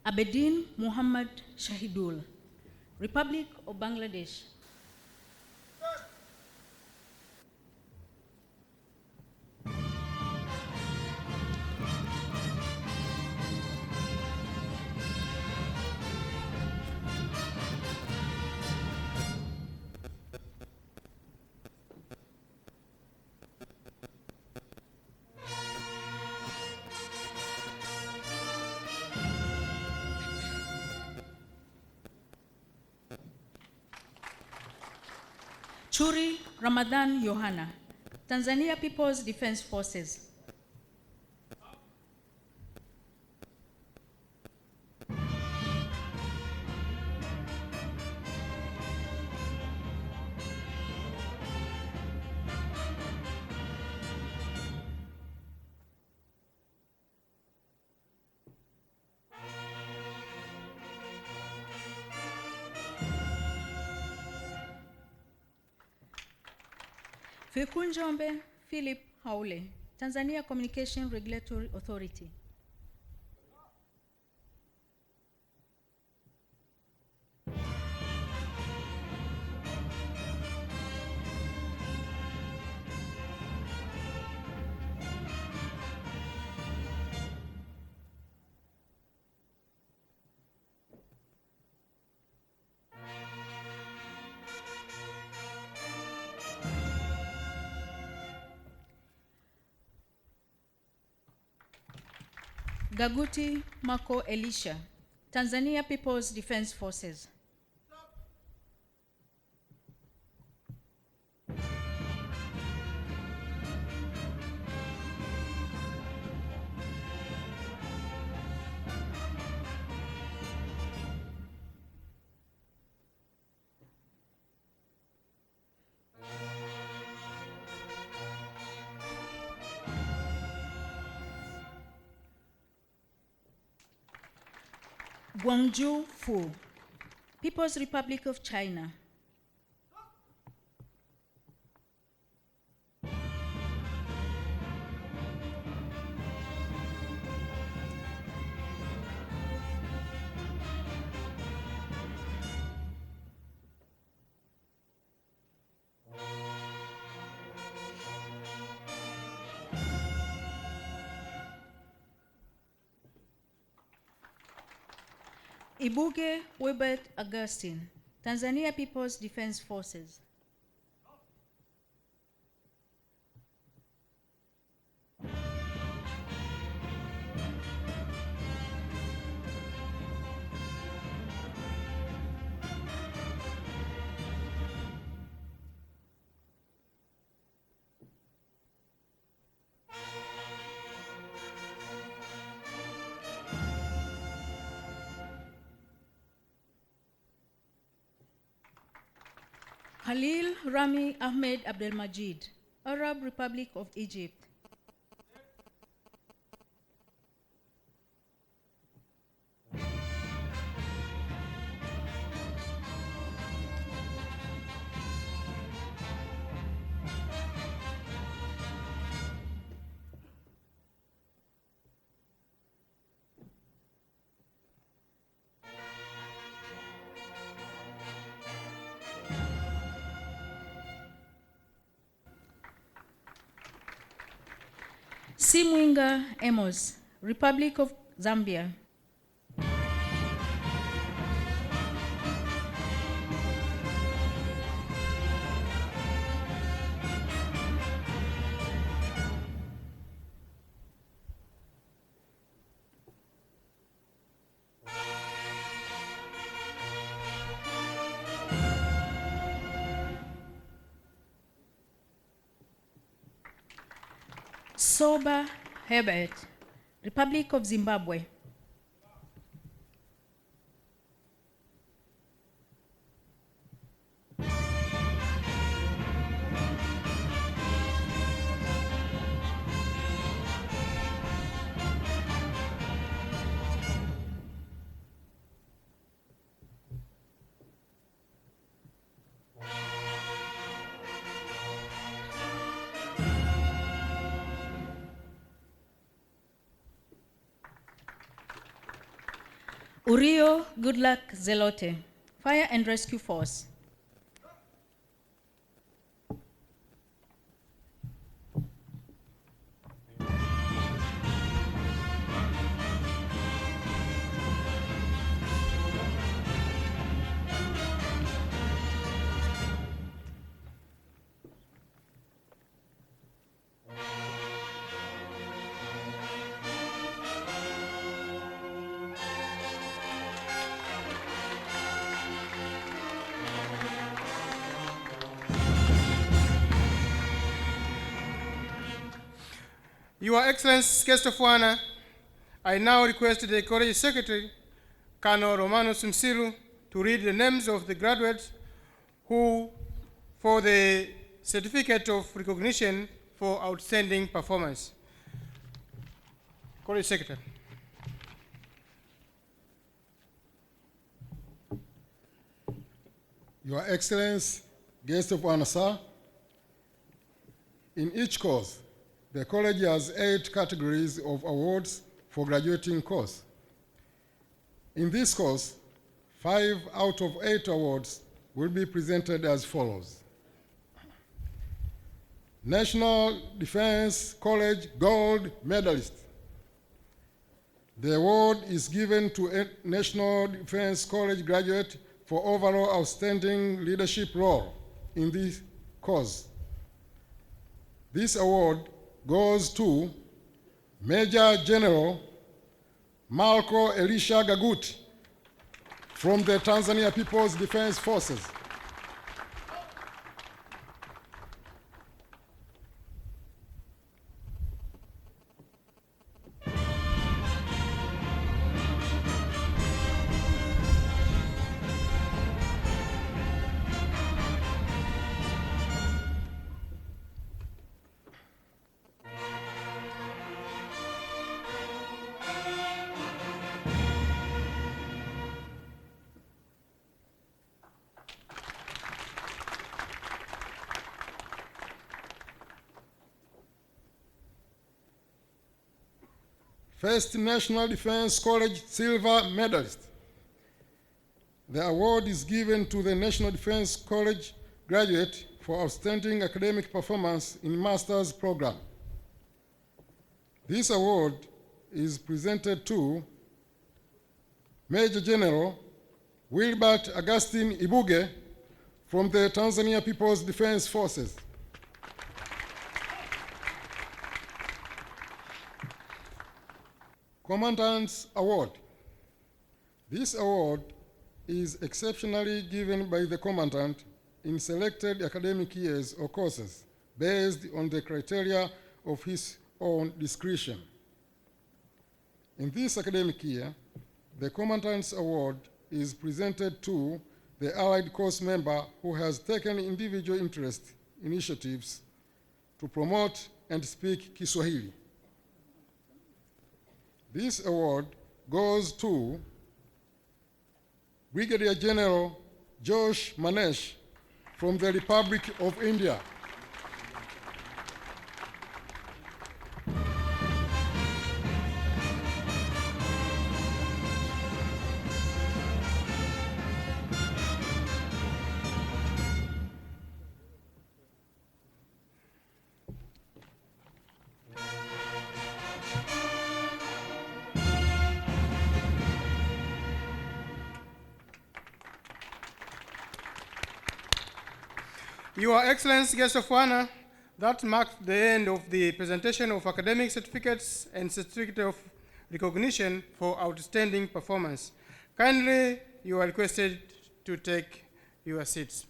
Abedin Muhammad Shahidul, Republic of Bangladesh. Churi Ramadan Yohana, Tanzania People's Defense Forces. Fikunjombe Philip Haule, Tanzania Communication Regulatory Authority. Gaguti Mako Elisha, Tanzania People's Defense Forces. Guangzhou Fu, People's Republic of China. Ibuge Webert Augustine, Tanzania People's Defense Forces. Khalil Rami Ahmed Abdelmajid, Arab Republic of Egypt. Simwinga Amos, Republic of Zambia. Soba Herbert, Republic of Zimbabwe. Urio Goodluck Zelote, Fire and Rescue Force. Your Excellency, guest of honor, I now request the College Secretary, Colonel Romano Sunsilu, to read the names of the graduates who, for the certificate of recognition for outstanding performance. College Secretary. Your Excellency, guest of honor, sir, in each course, the college has 8 categories of awards for graduating course. In this course, 5 out of 8 awards will be presented as follows. National Defense College Gold Medalist. The award is given to a National Defense College graduate for overall outstanding leadership role in this course. This award goes to Major General Marco Elisha Gagut from the Tanzania People's Defense Forces. First National Defense College Silver Medalist. The award is given to the National Defense College graduate for outstanding academic performance in master's program. This award is presented to Major General Wilbert Augustine Ibuge from the Tanzania People's Defense Forces. Commandant's Award. This award is exceptionally given by the Commandant in selected academic years or courses based on the criteria of his own discretion. In this academic year, the Commandant's Award is presented to the allied course member who has taken individual interest initiatives to promote and speak Kiswahili. This award goes to Brigadier General Josh Manesh from the Republic of India. Your Excellency, guest of honor, that marked the end of the presentation of academic certificates and certificate of recognition for outstanding performance. Kindly, you are requested to take your seats.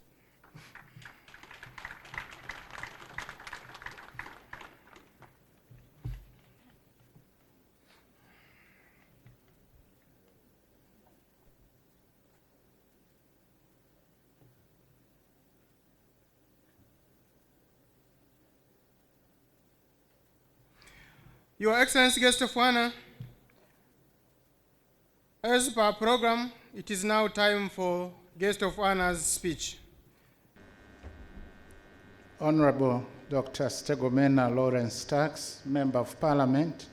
Your Excellency, guest of honor, as per program, it is now time for guest of honor's speech. Honorable Dr. Stegomena Lawrence Tax, Member of Parliament,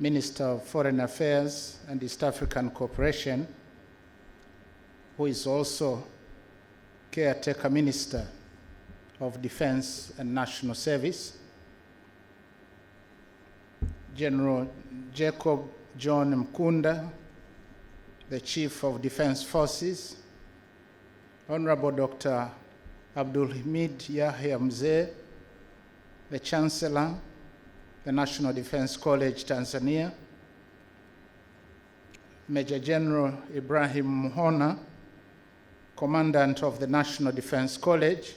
Minister of Foreign Affairs and East African Cooperation, who is also Caretaker Minister of Defense and National Service, General Jacob John Mkunda, the Chief of Defense Forces, Honorable Dr. Abdul Hamid Yahya Mzee, the Chancellor, the National Defense College, Tanzania, Major General Ibrahim Muhona, Commandant of the National Defense College,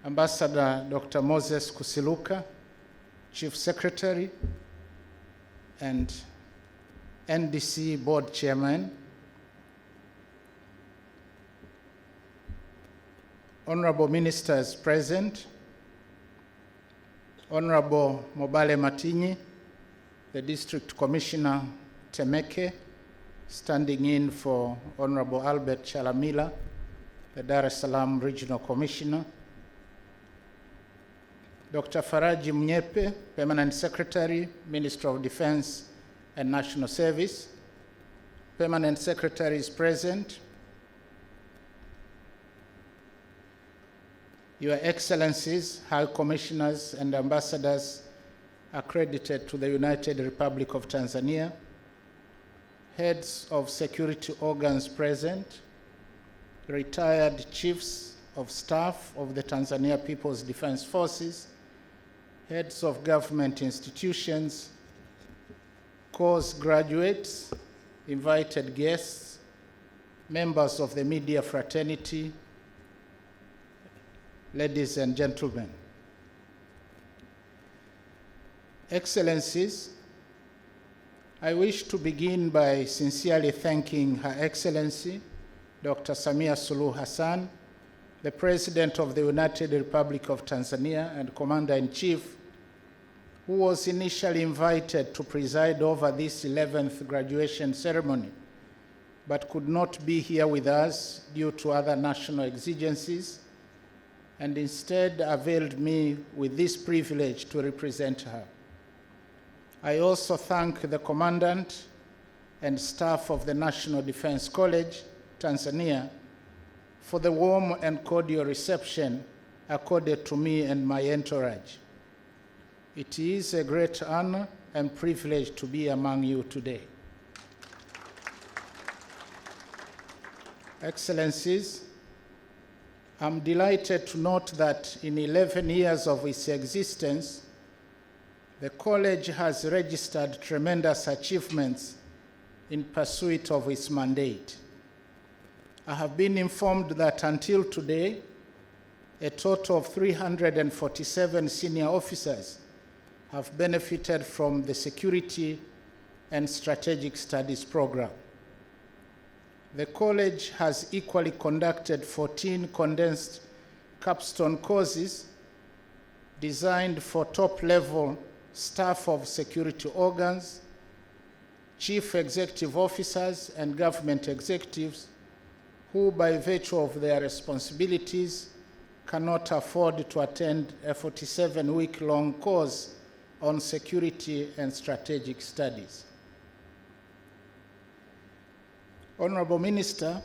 Ambassador Dr. Moses Kusiluka, Chief Secretary and NDC Board Chairman, Honorable Ministers present, Honorable Mobale Matinyi, the District Commissioner Temeke, standing in for Honorable Albert Chalamila, the Dar es Salaam Regional Commissioner, Dr. Faraji Mnyepe, Permanent Secretary, Minister of Defense and National Service. Permanent Secretary is present. Your Excellencies, High Commissioners and Ambassadors accredited to the United Republic of Tanzania, heads of security organs present, retired chiefs of staff of the Tanzania People's Defense Forces, heads of government institutions, course graduates, invited guests, members of the media fraternity, ladies and gentlemen. Excellencies, I wish to begin by sincerely thanking Her Excellency, Dr. Samia Suluhu Hassan, the President of the United Republic of Tanzania and Commander-in-Chief, who was initially invited to preside over this 11th graduation ceremony, but could not be here with us due to other national exigencies, and instead availed me with this privilege to represent her. I also thank the Commandant and staff of the National Defense College, Tanzania, for the warm and cordial reception accorded to me and my entourage. It is a great honor and privilege to be among you today. Excellencies, I'm delighted to note that in 11 years of its existence, the college has registered tremendous achievements in pursuit of its mandate. I have been informed that until today, a total of 347 senior officers have benefited from the Security and Strategic Studies program. The college has equally conducted 14 condensed capstone courses designed for top-level staff of security organs, chief executive officers, and government executives who, by virtue of their responsibilities, cannot afford to attend a 47-week-long course on security and strategic studies. Honorable Minister,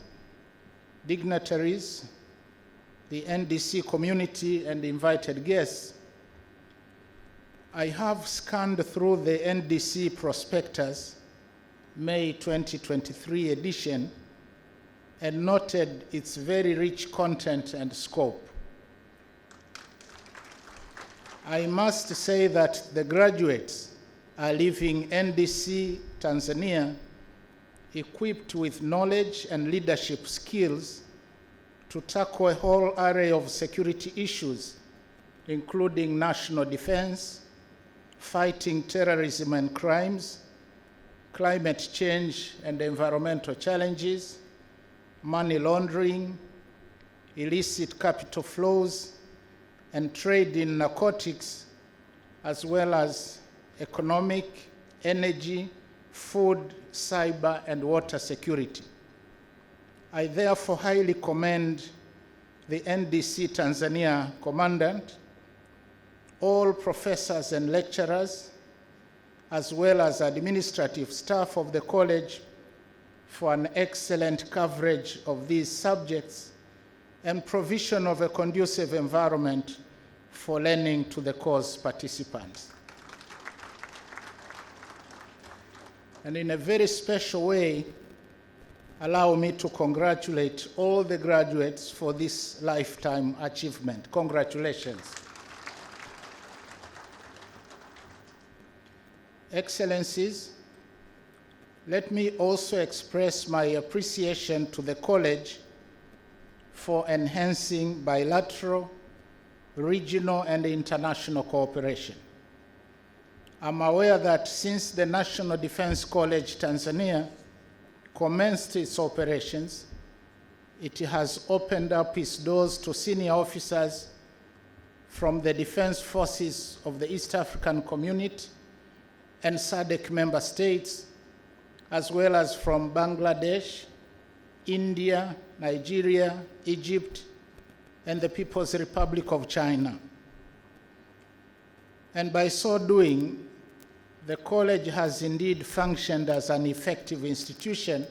dignitaries, the NDC community, and invited guests, I have scanned through the NDC prospectus, May 2023 edition, and noted its very rich content and scope. I must say that the graduates are leaving NDC Tanzania equipped with knowledge and leadership skills to tackle a whole array of security issues, including national defense, fighting terrorism and crimes, climate change and environmental challenges, money laundering, illicit capital flows, and trade in narcotics, as well as economic, energy, food, cyber, and water security. I therefore highly commend the NDC Tanzania Commandant, all professors and lecturers, as well as administrative staff of the college for an excellent coverage of these subjects and provision of a conducive environment for learning to the course participants. And in a very special way, allow me to congratulate all the graduates for this lifetime achievement. Congratulations. Excellencies, let me also express my appreciation to the college for enhancing bilateral, regional, and international cooperation. I'm aware that since the National Defense College Tanzania commenced its operations, it has opened up its doors to senior officers from the defense forces of the East African Community and SADC member states, as well as from Bangladesh, India, Nigeria, Egypt, and the People's Republic of China. And by so doing, the college has indeed functioned as an effective institution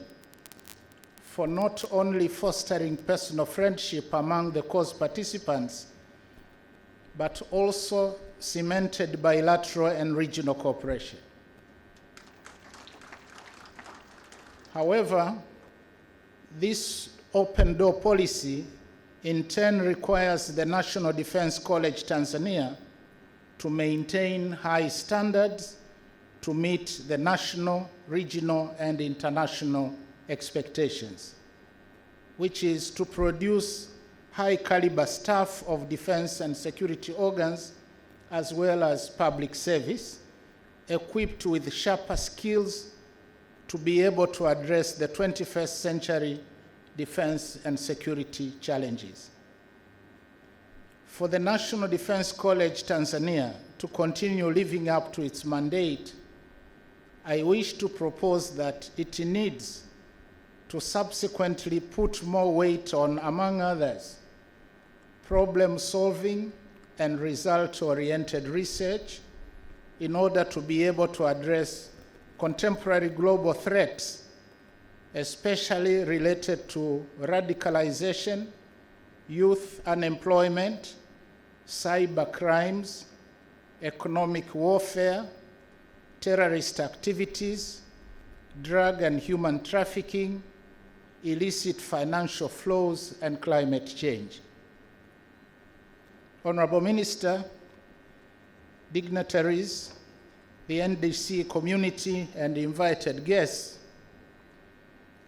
for not only fostering personal friendship among the course participants, but also cemented bilateral and regional cooperation. However, this open door policy in turn requires the National Defense College Tanzania to maintain high standards to meet the national, regional, and international expectations, which is to produce high-caliber staff of defense and security organs, as well as public service, equipped with sharper skills to be able to address the 21st century defense and security challenges. For the National Defense College Tanzania to continue living up to its mandate, I wish to propose that it needs to subsequently put more weight on, among others, problem solving and result-oriented research in order to be able to address contemporary global threats, especially related to radicalization, youth unemployment, cyber crimes, economic warfare, terrorist activities, drug and human trafficking, illicit financial flows, and climate change. Honorable Minister, dignitaries, the NDC community, and invited guests,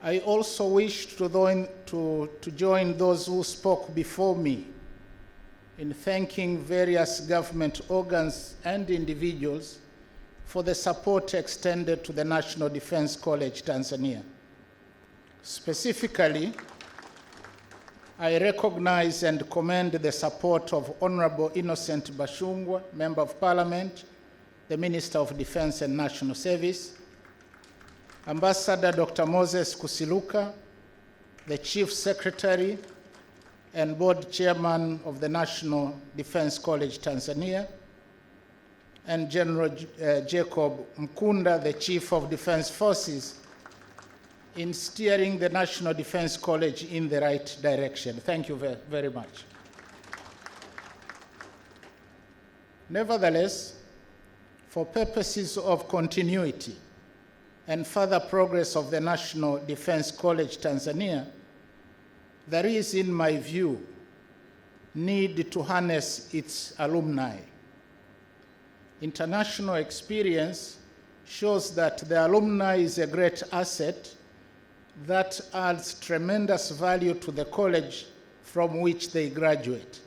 I also wish to join those who spoke before me in thanking various government organs and individuals for the support extended to the National Defense College Tanzania. Specifically, I recognize and commend the support of Honorable Innocent Bashungwa, Member of Parliament, the Minister of Defense and National Service, Ambassador Dr. Moses Kusiluka, the Chief Secretary and Board Chairman of the National Defense College Tanzania, and General Jacob Mkunda, the Chief of Defense Forces, in steering the National Defense College in the right direction. Thank you very much. Nevertheless, for purposes of continuity and further progress of the National Defense College Tanzania, there is, in my view, need to harness its alumni. International experience shows that the alumni is a great asset that adds tremendous value to the college from which they graduate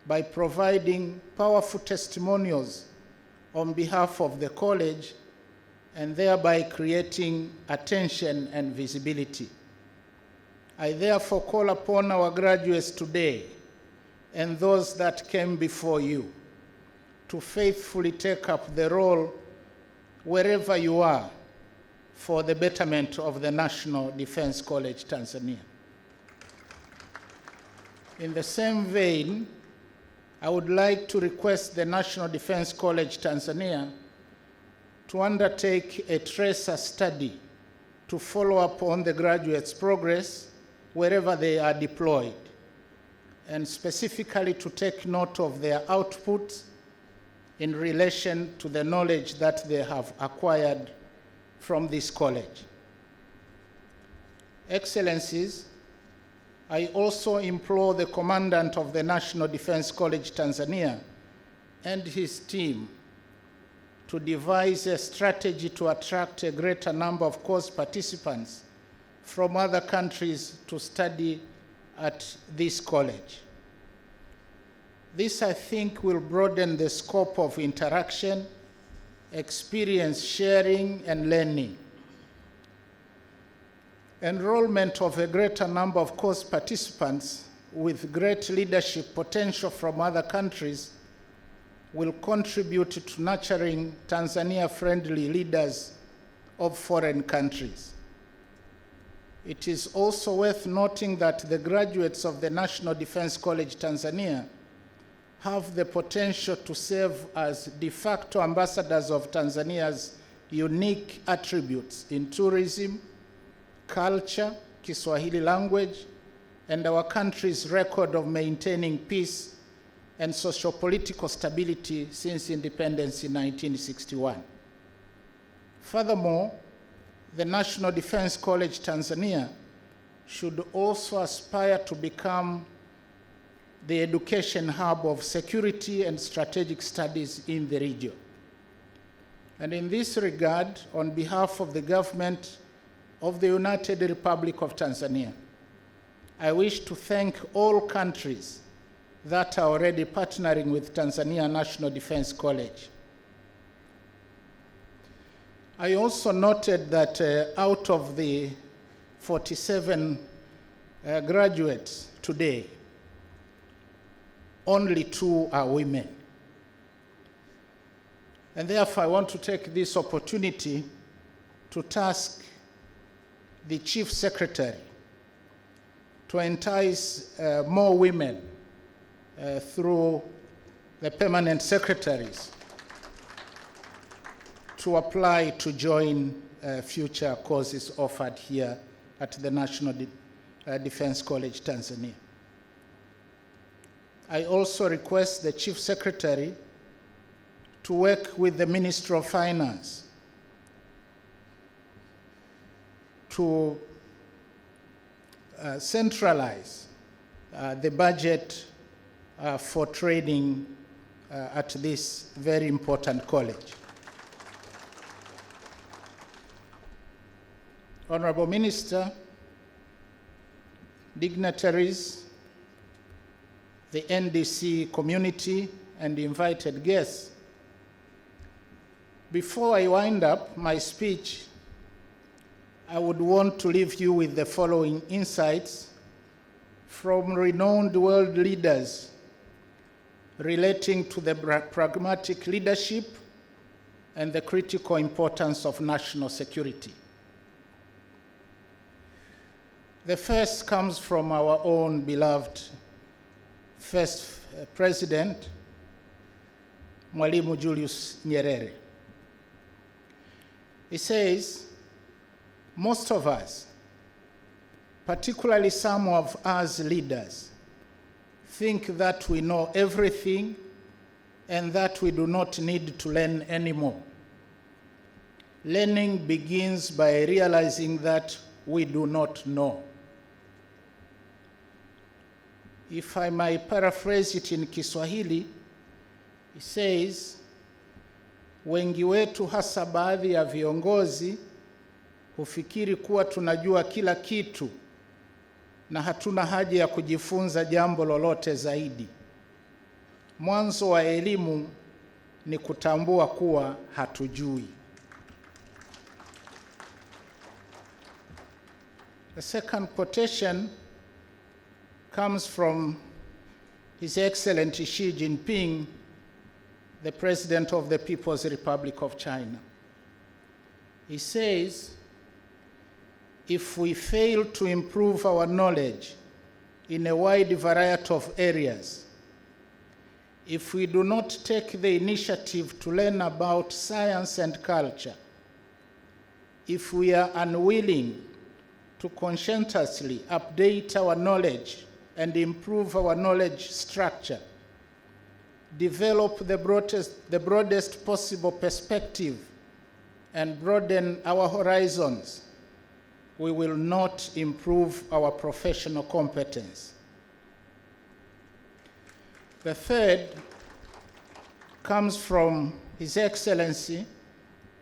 by providing powerful testimonials on behalf of the college and thereby creating attention and visibility. I therefore call upon our graduates today and those that came before you to faithfully take up the role wherever you are for the betterment of the National Defense College Tanzania. In the same vein, I would like to request the National Defense College Tanzania to undertake a tracer study to follow up on the graduates' progress wherever they are deployed, and specifically to take note of their outputs in relation to the knowledge that they have acquired from this college. Excellencies, I also implore the Commandant of the National Defense College Tanzania and his team to devise a strategy to attract a greater number of course participants from other countries to study at this college. This, I think, will broaden the scope of interaction, experience sharing, and learning. Enrollment of a greater number of course participants with great leadership potential from other countries will contribute to nurturing Tanzania-friendly leaders of foreign countries. It is also worth noting that the graduates of the National Defense College Tanzania have the potential to serve as de facto ambassadors of Tanzania's unique attributes in tourism, culture, Kiswahili language, and our country's record of maintaining peace and socio-political stability since independence in 1961. Furthermore, the National Defense College Tanzania should also aspire to become the education hub of security and strategic studies in the region. And in this regard, on behalf of the government of the United Republic of Tanzania, I wish to thank all countries that are already partnering with Tanzania National Defense College. I also noted that out of the 47 graduates today, only 2 are women. And therefore, I want to take this opportunity to task the Chief Secretary to entice more women through the permanent secretaries to apply to join future courses offered here at the National Defense College, Tanzania. I also request the Chief Secretary to work with the Ministry of Finance to centralize the budget for training at this very important college. Honorable Minister, dignitaries, the NDC community, and invited guests, before I wind up my speech, I would want to leave you with the following insights from renowned world leaders relating to the pragmatic leadership and the critical importance of national security. The first comes from our own beloved first president, Mwalimu Julius Nyerere. He says, most of us, particularly some of us leaders, think that we know everything and that we do not need to learn anymore. Learning begins by realizing that we do not know. If I might paraphrase it in Kiswahili, he says, wengi wetu hasa baadhi ya viongozi hufikiri kuwa tunajua kila kitu na hatuna haja ya kujifunza jambo lolote zaidi. Mwanzo wa elimu ni kutambua kuwa hatujui. The second quotation comes from His Excellency Xi Jinping, the President of the People's Republic of China. He says, if we fail to improve our knowledge in a wide variety of areas, if we do not take the initiative to learn about science and culture, if we are unwilling to conscientiously update our knowledge and improve our knowledge structure, develop the broadest possible perspective, and broaden our horizons, we will not improve our professional competence. The third comes from His Excellency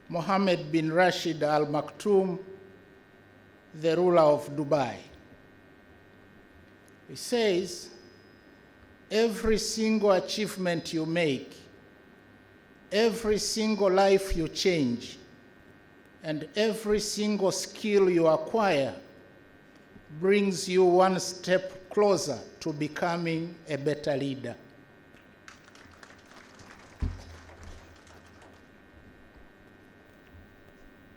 Mohammed bin Rashid Al Maktoum, the ruler of Dubai. He says, every single achievement you make, every single life you change, and every single skill you acquire brings you one step closer to becoming a better leader.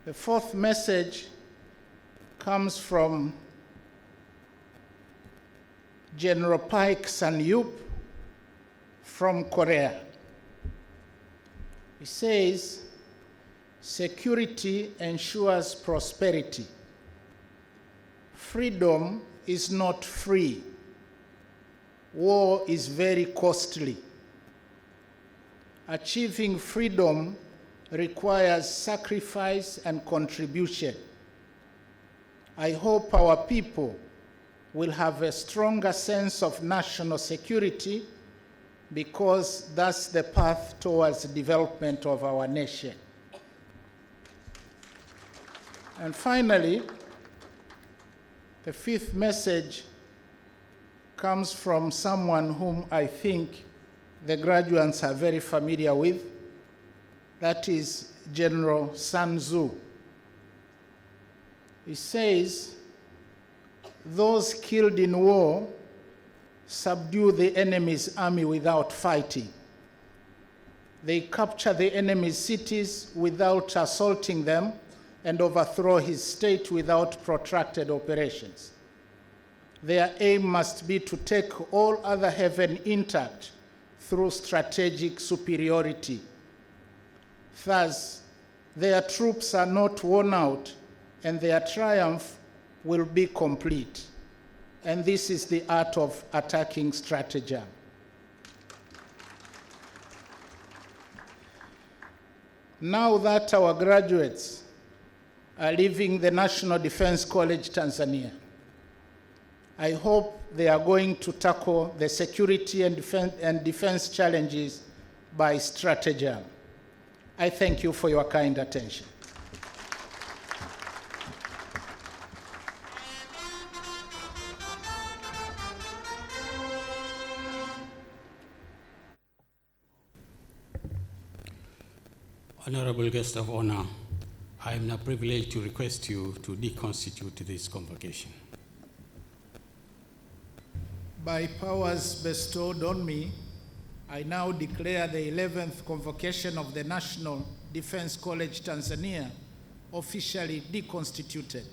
The fourth message comes from General Paik San-yup from Korea. He says, security ensures prosperity. Freedom is not free. War is very costly. Achieving freedom requires sacrifice and contribution. I hope our people will have a stronger sense of national security because that's the path towards the development of our nation. And finally, the fifth message comes from someone whom I think the graduates are very familiar with. That is General Sun Tzu. He says, "Those killed in war subdue the enemy's army without fighting. They capture the enemy's cities without assaulting them and overthrow his state without protracted operations. Their aim must be to take all other heaven intact through strategic superiority. Thus, their troops are not worn out and their triumph will be complete. And this is the art of attacking stratagem." Now that our graduates are leaving the National Defense College Tanzania, I hope they are going to tackle the security and defense challenges by stratagem. I thank you for your kind attention. Honorable guest of honor, I am now privileged to request you to deconstitute this convocation. By powers bestowed on me, I now declare the 11th convocation of the National Defense College Tanzania officially deconstituted.